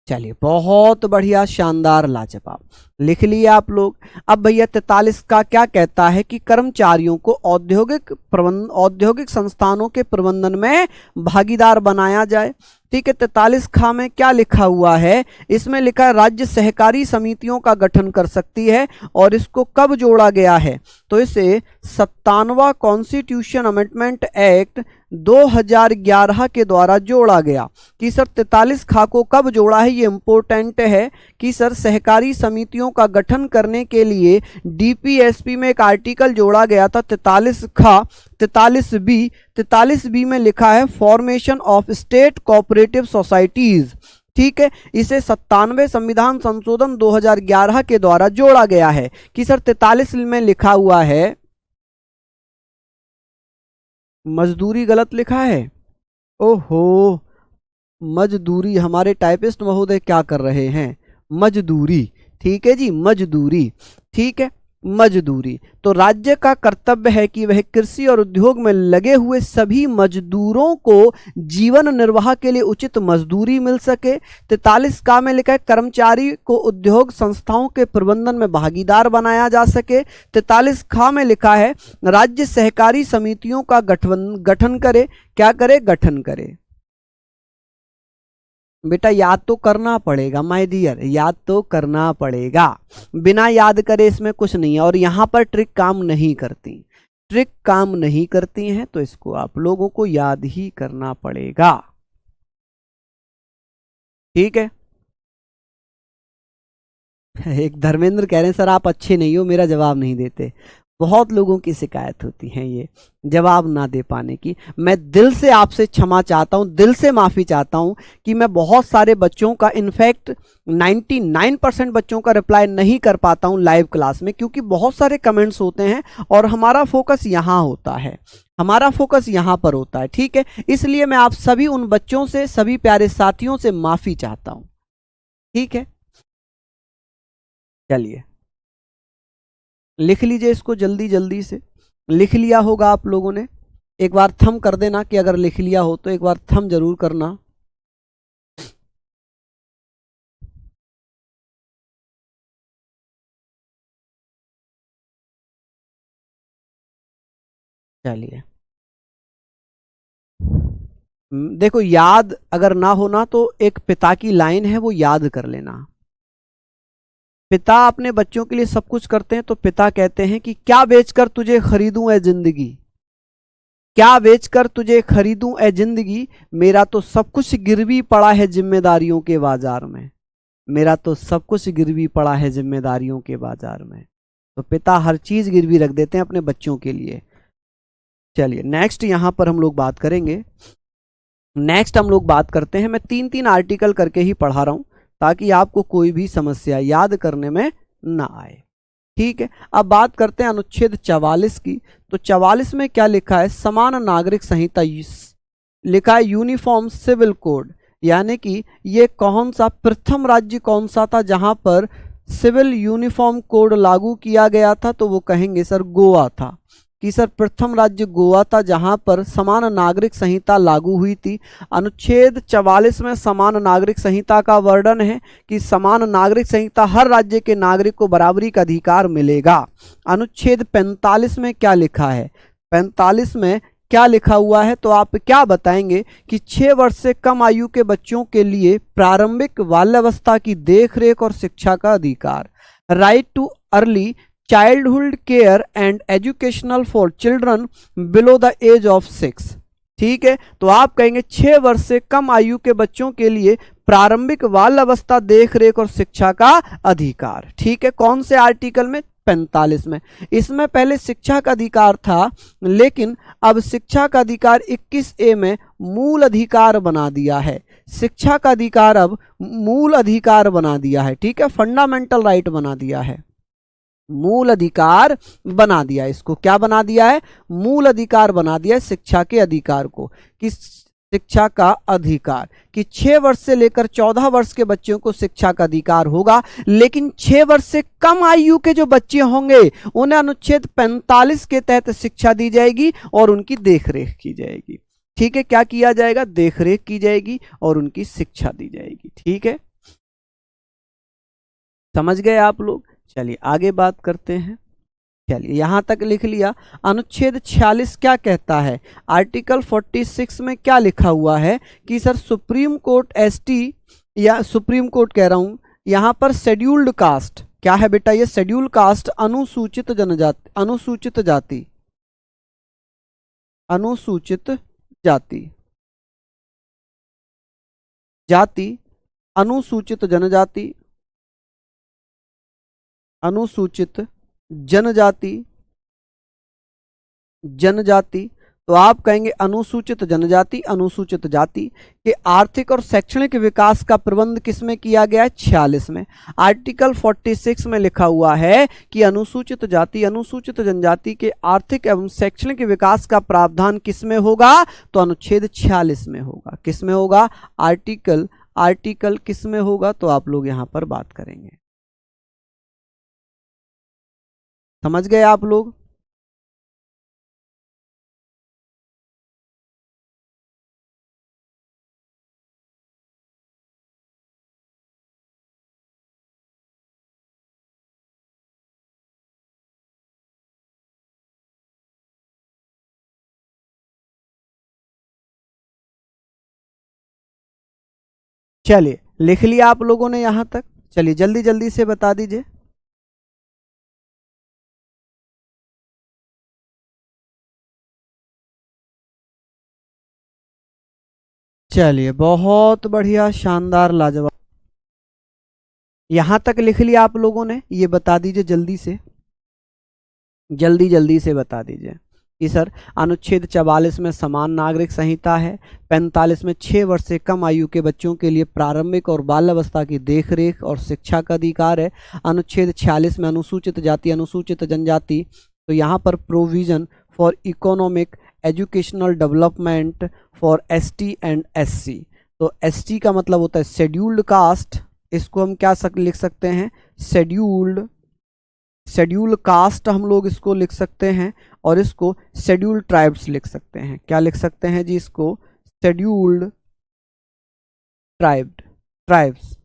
चलिए, बहुत बढ़िया, शानदार, लाजवाब, लिख लिए आप लोग। अब भैया 43 का क्या कहता है? कि कर्मचारियों को औद्योगिक संस्थानों के प्रबंधन में भागीदार बनाया जाए। ठीक है, 43 खा में क्या लिखा हुआ है? इसमें लिखा है राज्य सहकारी समितियों का गठन कर सकती है। और इसको कब जोड़ा गया है? तो इसे 57वां कॉन्स्टिट्यूशन अमेंडमेंट एक्ट 2011 के द्वारा जोड़ा गया। कि सर 43 खा को कब जोड़ा है? ये इंपॉर्टेंट है कि सर सहकारी समितियों का गठन करने के लिए डीपीएसपी में एक आर्टिकल जोड़ा गया था 43 खा। 43 बी में लिखा है formation of state cooperative societies. ठीक है, इसे 97वें संविधान संशोधन 2011 के द्वारा जोड़ा गया है। कि सर 43 में लिखा हुआ है मजदूरी, गलत लिखा है। ओहो, मजदूरी, हमारे टाइपिस्ट महोदय क्या कर रहे हैं? मजदूरी। ठीक है जी, मजदूरी। ठीक है, मजदूरी। तो राज्य का कर्तव्य है कि वह कृषि और उद्योग में लगे हुए सभी मजदूरों को जीवन निर्वाह के लिए उचित मजदूरी मिल सके। 43 का में लिखा है कर्मचारी को उद्योग संस्थाओं के प्रबंधन में भागीदार बनाया जा सके। 43 खा में लिखा है राज्य सहकारी समितियों का गठन करे। क्या करे? गठन करे। बेटा याद तो करना पड़ेगा माय डियर, याद तो करना पड़ेगा, बिना याद करे इसमें कुछ नहीं है। और यहां पर ट्रिक काम नहीं करती, ट्रिक काम नहीं करती हैं, तो इसको आप लोगों को याद ही करना पड़ेगा। ठीक है। एक धर्मेंद्र कह रहे हैं सर आप अच्छे नहीं हो, मेरा जवाब नहीं देते। बहुत लोगों की शिकायत होती है ये जवाब ना दे पाने की। मैं दिल से आपसे क्षमा चाहता हूं, दिल से माफी चाहता हूं कि मैं बहुत सारे बच्चों का, इनफैक्ट 99% बच्चों का रिप्लाई नहीं कर पाता हूं लाइव क्लास में, क्योंकि बहुत सारे कमेंट्स होते हैं और हमारा फोकस यहां होता है, हमारा फोकस यहां पर होता है। ठीक है, इसलिए मैं आप सभी उन बच्चों से, सभी प्यारे साथियों से माफी चाहता हूं। ठीक है, चलिए लिख लीजिए इसको, जल्दी जल्दी से लिख लिया होगा आप लोगों ने। एक बार थम कर देना कि अगर लिख लिया हो तो एक बार थम जरूर करना। चलिए देखो, याद अगर ना होना तो एक पिता की लाइन है वो याद कर लेना। पिता अपने बच्चों के लिए सब कुछ करते हैं, तो पिता कहते हैं कि क्या बेचकर तुझे खरीदूं ए जिंदगी, क्या बेचकर तुझे खरीदूं ए जिंदगी, मेरा तो सब कुछ गिरवी पड़ा है जिम्मेदारियों के बाजार में, मेरा तो सब कुछ गिरवी पड़ा है जिम्मेदारियों के बाजार में। तो पिता हर चीज गिरवी रख देते हैं अपने बच्चों के लिए। चलिए नेक्स्ट यहां पर हम लोग बात करेंगे, नेक्स्ट हम लोग बात करते हैं, मैं 3-3 आर्टिकल करके ही पढ़ा रहा हूं ताकि आपको कोई भी समस्या याद करने में ना आए। ठीक है, अब बात करते हैं अनुच्छेद 44 की। तो 44 में क्या लिखा है? समान नागरिक संहिता लिखा है, यूनिफॉर्म सिविल कोड, यानी कि ये कौन सा प्रथम राज्य कौन सा था जहां पर सिविल यूनिफॉर्म कोड लागू किया गया था? तो वो कहेंगे सर गोवा था, कि सर प्रथम राज्य गोवा था जहां पर समान नागरिक संहिता लागू हुई थी। अनुच्छेद 44 में समान नागरिक संहिता का वर्णन है कि समान नागरिक संहिता हर राज्य के नागरिक को बराबरी का अधिकार मिलेगा। अनुच्छेद 45 में क्या लिखा है? 45 में क्या लिखा हुआ है? तो आप क्या बताएंगे कि 6 वर्ष से कम आयु के बच्चों के लिए प्रारंभिक बाल्यावस्था की देखरेख और शिक्षा का अधिकार, right to early childhood care and educational for children below the age of 6। ठीक है, तो आप कहेंगे 6 वर्ष से कम आयु के बच्चों के लिए प्रारंभिक बाल अवस्था देख रेख और शिक्षा का अधिकार। ठीक है, कौन से आर्टिकल में? 45 में। इसमें पहले शिक्षा का अधिकार था, लेकिन अब शिक्षा का अधिकार 21A में मूल अधिकार बना दिया है। शिक्षा का अधिकार अब मूल अधिकार बना दिया है। ठीक है, फंडामेंटल राइट बना दिया है, मूल अधिकार बना दिया। इसको क्या बना दिया है? मूल अधिकार बना दिया है शिक्षा के अधिकार को, कि शिक्षा का अधिकार, कि 6 वर्ष से लेकर 14 वर्ष के बच्चों को शिक्षा का अधिकार होगा, लेकिन 6 वर्ष से कम आयु के जो बच्चे होंगे उन्हें अनुच्छेद 45 के तहत शिक्षा दी जाएगी और उनकी देखरेख की जाएगी। ठीक है, क्या किया जाएगा? देखरेख की जाएगी और उनकी शिक्षा दी जाएगी। ठीक है, समझ गए आप लोग? चलिए आगे बात करते हैं। चलिए यहां तक लिख लिया। अनुच्छेद 46 क्या कहता है? आर्टिकल 46 में क्या लिखा हुआ है कि सर सुप्रीम कोर्ट एसटी, या सुप्रीम कोर्ट कह रहा हूं, यहां पर शेड्यूल्ड कास्ट, क्या है बेटा? ये शेड्यूल्ड कास्ट अनुसूचित जनजाति, अनुसूचित जाति, अनुसूचित जाति, जाति, अनुसूचित जनजाति, अनुसूचित जनजाति, जनजाति, तो आप कहेंगे अनुसूचित जनजाति, अनुसूचित जाति के आर्थिक और शैक्षणिक विकास का प्रबंध किसमें किया गया है? 46 में। आर्टिकल 46 में लिखा हुआ है कि अनुसूचित जाति, अनुसूचित जनजाति के आर्थिक एवं शैक्षणिक विकास का प्रावधान किसमें होगा? तो अनुच्छेद 46 में होगा। किसमें होगा? आर्टिकल किसमें होगा? तो आप लोग यहां पर बात करेंगे। समझ गए आप लोग? चलिए, लिख लिया आप लोगों ने यहां तक? चलिए जल्दी जल्दी से बता दीजिए। चलिए बहुत बढ़िया, शानदार, लाजवाब। यहां तक लिख लिया आप लोगों ने? ये बता दीजिए जल्दी से, जल्दी जल्दी से बता दीजिए कि सर अनुच्छेद 44 में समान नागरिक संहिता है, 45 में 6 वर्ष से कम आयु के बच्चों के लिए प्रारंभिक और बाल्यावस्था की देखरेख और शिक्षा का अधिकार है। अनुच्छेद 46 में अनुसूचित जाति अनुसूचित जनजाति, तो यहाँ पर provision for economic educational development for ST and SC. तो एसटी का मतलब होता है शेड्यूल्ड कास्ट, इसको हम क्या लिख सकते हैं? शेड्यूल्ड कास्ट हम लोग इसको लिख सकते हैं, और इसको शेड्यूल्ड ट्राइब्स लिख सकते हैं। क्या लिख सकते हैं जी? इसको शेड्यूल्ड ट्राइब्स।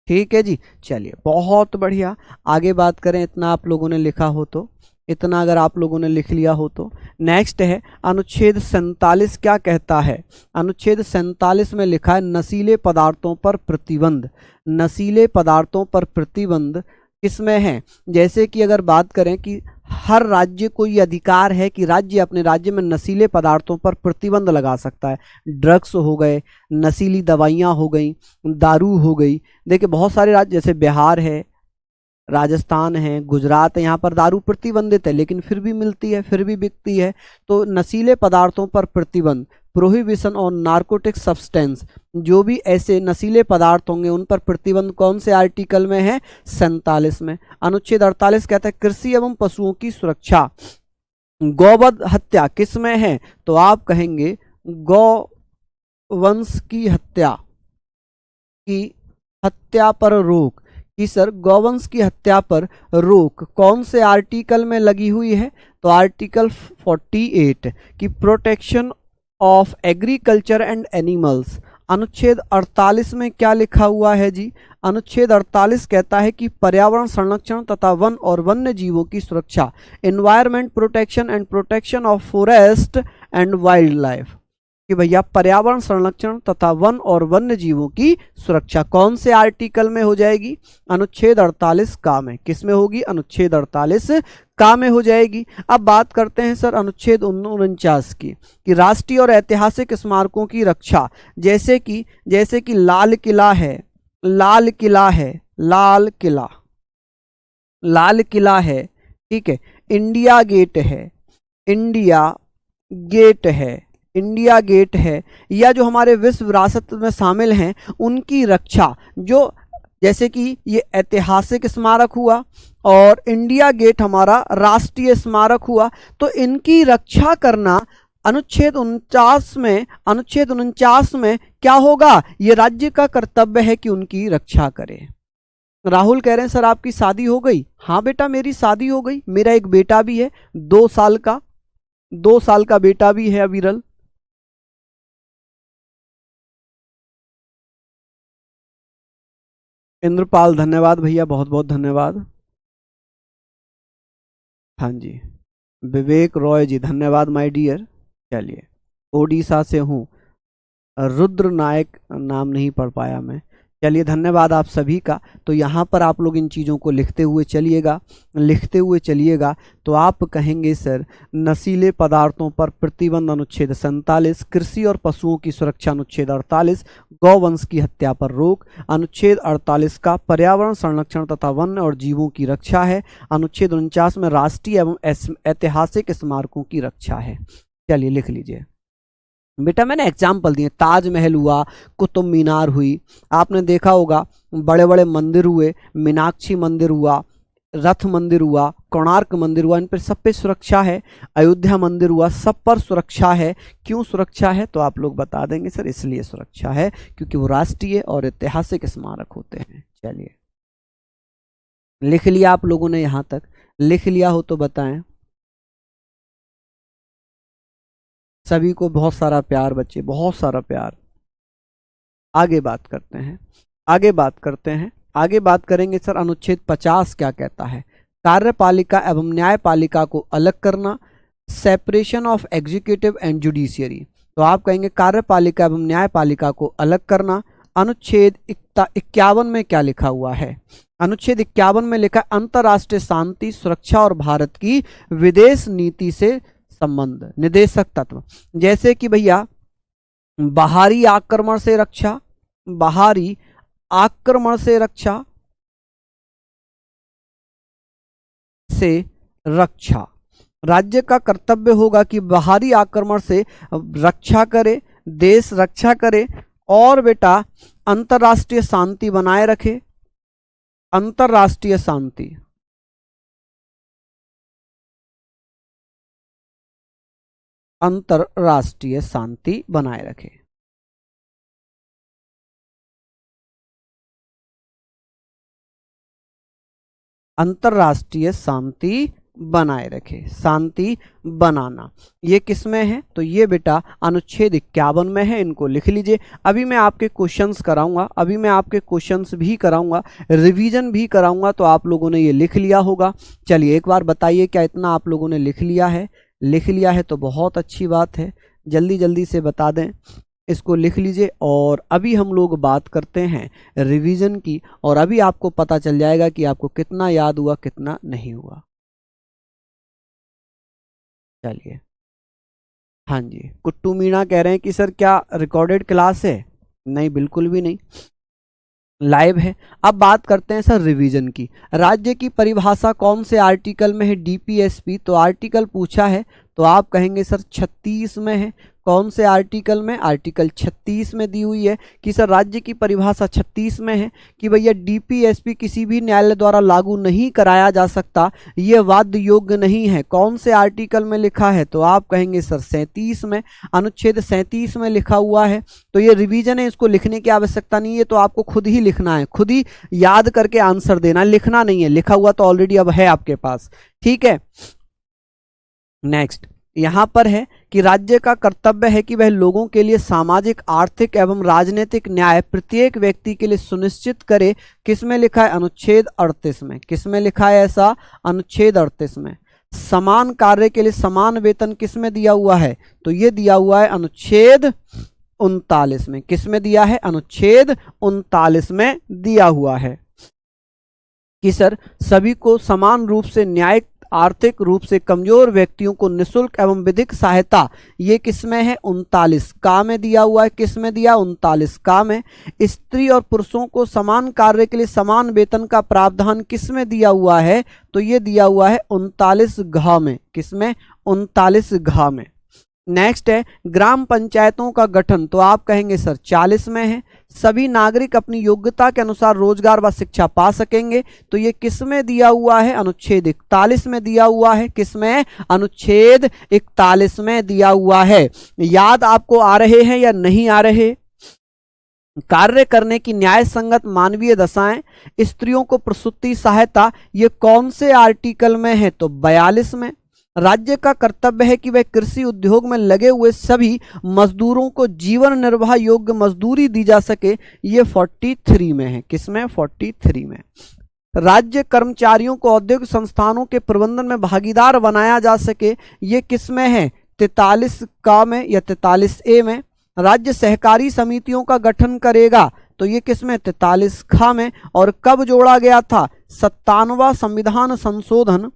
ठीक है जी। चलिए बहुत बढ़िया, आगे बात करें। इतना आप लोगों ने लिखा हो तो, इतना अगर आप लोगों ने लिख लिया हो तो नेक्स्ट है अनुच्छेद 47 क्या कहता है? अनुच्छेद 47 में लिखा है नशीले पदार्थों पर प्रतिबंध। नशीले पदार्थों पर प्रतिबंध किसमें है? जैसे कि अगर बात करें कि हर राज्य को ये अधिकार है कि राज्य अपने राज्य में नशीले पदार्थों पर प्रतिबंध लगा सकता है। ड्रग्स हो गए, नशीली दवाइयाँ हो गई, दारू हो गई। देखिए बहुत सारे राज्य जैसे बिहार है, राजस्थान है, गुजरात है, यहाँ पर दारू प्रतिबंधित है लेकिन फिर भी मिलती है, फिर भी बिकती है। तो नशीले पदार्थों पर प्रतिबंध, प्रोहिबिशन ऑन नार्कोटिक सब्सटेंस, जो भी ऐसे नशीले पदार्थ होंगे उन पर प्रतिबंध कौन से आर्टिकल में है? 47 में। अनुच्छेद 48 कहता है कृषि एवं पशुओं की सुरक्षा। गौवध हत्या किस में है? तो आप कहेंगे गौवंश की हत्या पर रोक। कि सर गौवंश की हत्या पर रोक कौन से आर्टिकल में लगी हुई है? तो आर्टिकल 48 की protection of agriculture and animals. अनुच्छेद 48 में क्या लिखा हुआ है जी? अनुच्छेद 48 कहता है कि पर्यावरण संरक्षण तथा वन और वन्य जीवों की सुरक्षा, environment protection and protection of forest and wild life. कि भैया पर्यावरण संरक्षण तथा वन और वन्य जीवों की सुरक्षा कौन से आर्टिकल में हो जाएगी? अनुच्छेद 48 का में। किस में होगी? अनुच्छेद 48 का में हो जाएगी। अब बात करते हैं सर अनुच्छेद 49 की, कि राष्ट्रीय और ऐतिहासिक स्मारकों की रक्षा। जैसे कि लाल किला है, लाल किला है, ठीक है, इंडिया गेट है, या जो हमारे विश्व विरासत में शामिल हैं उनकी रक्षा, जो जैसे कि ये ऐतिहासिक स्मारक हुआ और इंडिया गेट हमारा राष्ट्रीय स्मारक हुआ, तो इनकी रक्षा करना अनुच्छेद 49 में क्या होगा? ये राज्य का कर्तव्य है कि उनकी रक्षा करे। राहुल कह रहे हैं सर आपकी शादी हो गई? हाँ बेटा मेरी शादी हो गई, मेरा एक बेटा भी है, 2 साल का बेटा भी है अविरल। इंद्रपाल धन्यवाद भैया, बहुत बहुत धन्यवाद। हाँ जी, विवेक रॉय जी धन्यवाद माय डियर। चलिए, ओडिशा से हूँ, रुद्र नायक नाम नहीं पढ़ पाया मैं। चलिए धन्यवाद आप सभी का। तो यहाँ पर आप लोग इन चीज़ों को लिखते हुए चलिएगा। तो आप कहेंगे सर नशीले पदार्थों पर प्रतिबंध अनुच्छेद 47, कृषि और पशुओं की सुरक्षा अनुच्छेद 48, गौवंश की हत्या पर रोक अनुच्छेद 48 का, पर्यावरण संरक्षण तथा वन्य और जीवों की रक्षा है। अनुच्छेद 49 में राष्ट्रीय एवं ऐतिहासिक स्मारकों की रक्षा है। चलिए लिख लीजिए बेटा, मैंने एग्जाम्पल दिए, ताजमहल हुआ, कुतुब मीनार हुई, आपने देखा होगा बड़े बड़े मंदिर हुए, मीनाक्षी मंदिर हुआ, रथ मंदिर हुआ, कोणार्क मंदिर हुआ, इन पर सब पे सुरक्षा है। अयोध्या मंदिर हुआ, सब पर सुरक्षा है। क्यों सुरक्षा है? तो आप लोग बता देंगे सर इसलिए सुरक्षा है क्योंकि वो राष्ट्रीय और ऐतिहासिक स्मारक होते हैं। चलिए लिख लिया आप लोगों ने? यहां तक लिख लिया हो तो बताएं। सभी को बहुत सारा प्यार बच्चे, बहुत सारा प्यार। आगे बात करते हैं, आगे बात करते हैं, आगे बात करेंगे सर अनुच्छेद 50 क्या कहता है। कार्यपालिका एवं न्यायपालिका को अलग करना, separation of executive and judiciary. तो आप कहेंगे कार्यपालिका एवं न्यायपालिका को अलग करना। अनुच्छेद 51 में क्या लिखा हुआ है? अनुच्छेद 51 में लिखा अंतर्राष्ट्रीय शांति सुरक्षा और भारत की विदेश नीति से संबंध, निदेशक तत्व। जैसे कि भैया बाहरी आक्रमण से रक्षा, बाहरी आक्रमण से रक्षा, से रक्षा। राज्य का कर्तव्य होगा कि बाहरी आक्रमण से रक्षा करे, देश रक्षा करे और बेटा अंतर्राष्ट्रीय शांति बनाए रखे, अंतर्राष्ट्रीय शांति, अंतर्राष्ट्रीय शांति बनाए रखे। अंतर्राष्ट्रीय शांति बनाए रखे, शांति बनाना, ये किस में है? तो ये बेटा अनुच्छेद 51 में है। इनको लिख लीजिए। अभी मैं आपके क्वेश्चंस कराऊंगा, अभी मैं आपके क्वेश्चंस भी कराऊंगा, रिवीजन भी कराऊंगा, तो आप लोगों ने ये लिख लिया होगा। चलिए एक बार बताइए क्या इतना आप लोगों ने लिख लिया है? लिख लिया है तो बहुत अच्छी बात है, जल्दी जल्दी से बता दें। इसको लिख लीजिए। और अभी हम लोग बात करते हैं रिवीजन की, और अभी आपको पता चल जाएगा कि आपको कितना याद हुआ कितना नहीं हुआ। चलिए, हाँ जी, कुट्टू मीणा कह रहे हैं कि सर क्या रिकॉर्डेड क्लास है? नहीं, बिल्कुल भी नहीं, लाइव है। अब बात करते हैं सर रिवीजन की। राज्य की परिभाषा कौन से आर्टिकल में है? डीपीएसपी। तो आर्टिकल पूछा है तो आप कहेंगे सर 36 में है। कौन से आर्टिकल में? आर्टिकल 36 में दी हुई है कि सर राज्य की परिभाषा 36 में है कि भैया डीपीएसपी किसी भी न्यायालय द्वारा लागू नहीं कराया जा सकता, ये वाद्य योग्य नहीं है। कौन से आर्टिकल में लिखा है? तो आप कहेंगे सर 37 में, अनुच्छेद 37 में लिखा हुआ है। तो ये रिवीजन है, इसको लिखने की आवश्यकता नहीं है, तो आपको खुद ही लिखना है, खुद ही याद करके आंसर देना, लिखना नहीं है। लिखा हुआ तो ऑलरेडी अब है आपके पास, ठीक है। नेक्स्ट यहां पर है कि राज्य का कर्तव्य है कि वह लोगों के लिए सामाजिक, आर्थिक एवं राजनीतिक न्याय प्रत्येक व्यक्ति के लिए सुनिश्चित करे। किसमें लिखा है? अनुच्छेद 38 में। किसमें लिखा है ऐसा? अनुच्छेद 38 में। समान कार्य के लिए समान वेतन किसमें दिया हुआ है? तो ये दिया हुआ है अनुच्छेद 39 में। किसमें दिया है? अनुच्छेद 39 में दिया हुआ है कि सर सभी को समान रूप से न्यायिक, आर्थिक रूप से कमजोर व्यक्तियों को निःशुल्क एवं विधिक सहायता, ये किसमें है? 39 का में दिया हुआ है। किसमें दिया? 39 का में। स्त्री और पुरुषों को समान कार्य के लिए समान वेतन का प्रावधान किसमें दिया हुआ है? तो ये दिया हुआ है 39 घ में। किसमें? 39 घ में। नेक्स्ट है ग्राम पंचायतों का गठन, तो आप कहेंगे सर 40 में है। सभी नागरिक अपनी योग्यता के अनुसार रोजगार व शिक्षा पा सकेंगे, तो ये किसमें दिया हुआ है? अनुच्छेद 41 में दिया हुआ है। किसमें? अनुच्छेद 41 में दिया हुआ है। याद आपको आ रहे हैं या नहीं आ रहे? कार्य करने की न्याय संगत मानवीय दशाएं, स्त्रियों को प्रसूति सहायता, ये कौन से आर्टिकल में है? तो 42 में। राज्य का कर्तव्य है कि वह कृषि उद्योग में लगे हुए सभी मजदूरों को जीवन निर्वाह योग्य मजदूरी दी जा सके, ये 43 में है। किसमें? 43 में। राज्य कर्मचारियों को औद्योगिक संस्थानों के प्रबंधन में भागीदार बनाया जा सके, ये किसमें है? 43 का में या 43 ए में। राज्य सहकारी समितियों का गठन करेगा, तो ये किसमें? 43 खा में। और कब जोड़ा गया था? 57वां संविधान संशोधन,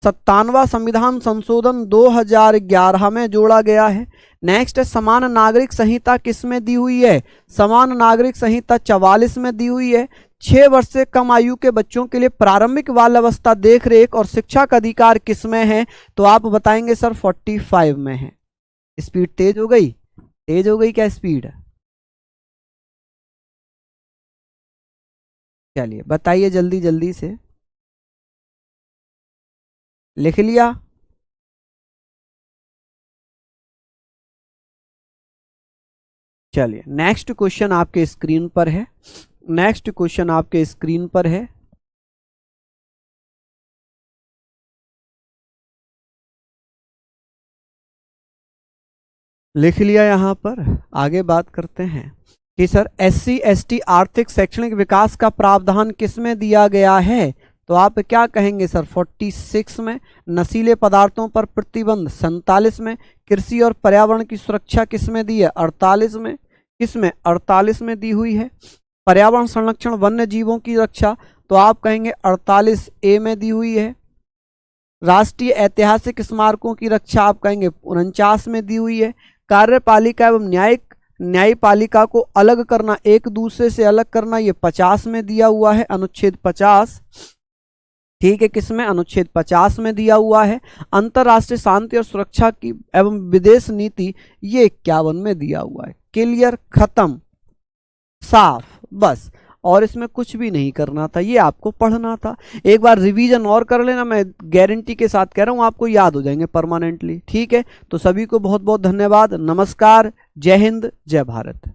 57वां संविधान संशोधन 2011 में जोड़ा गया है। नेक्स्ट है समान नागरिक संहिता किसमें दी हुई है? समान नागरिक संहिता 44 में दी हुई है। 6 वर्ष से कम आयु के बच्चों के लिए प्रारंभिक बाल अवस्था देख रेख और शिक्षा का अधिकार किसमें है? तो आप बताएंगे सर 45 में है। स्पीड तेज हो गई? तेज हो गई क्या स्पीड? चलिए बताइए जल्दी जल्दी से। लिख लिया? चलिए नेक्स्ट क्वेश्चन आपके स्क्रीन पर है। नेक्स्ट क्वेश्चन आपके स्क्रीन पर है। लिख लिया यहाँ पर। आगे बात करते हैं कि सर SC ST आर्थिक शैक्षणिक विकास का प्रावधान किसमें दिया गया है, तो आप क्या कहेंगे सर 46 में, नशीले पदार्थों पर प्रतिबंध 47 में, कृषि और पर्यावरण की सुरक्षा किसमें दी है 48 में, किसमें 48 में दी हुई है, पर्यावरण संरक्षण वन्य जीवों की रक्षा तो आप कहेंगे 48A में दी हुई है, राष्ट्रीय ऐतिहासिक स्मारकों की रक्षा आप कहेंगे 49 में दी हुई है, कार्यपालिका एवं न्यायपालिका को अलग करना, एक दूसरे से अलग करना, ये 50 में दिया हुआ है, अनुच्छेद 50। ठीक है, किसमें अनुच्छेद 50 में दिया हुआ है। अंतरराष्ट्रीय शांति और सुरक्षा की एवं विदेश नीति ये 51 में दिया हुआ है। क्लियर, खत्म, साफ, बस। और इसमें कुछ भी नहीं करना था, ये आपको पढ़ना था। एक बार रिवीजन और कर लेना, मैं गारंटी के साथ कह रहा हूँ आपको याद हो जाएंगे परमानेंटली। ठीक है, तो सभी को बहुत बहुत धन्यवाद, नमस्कार, जय हिंद, जय भारत।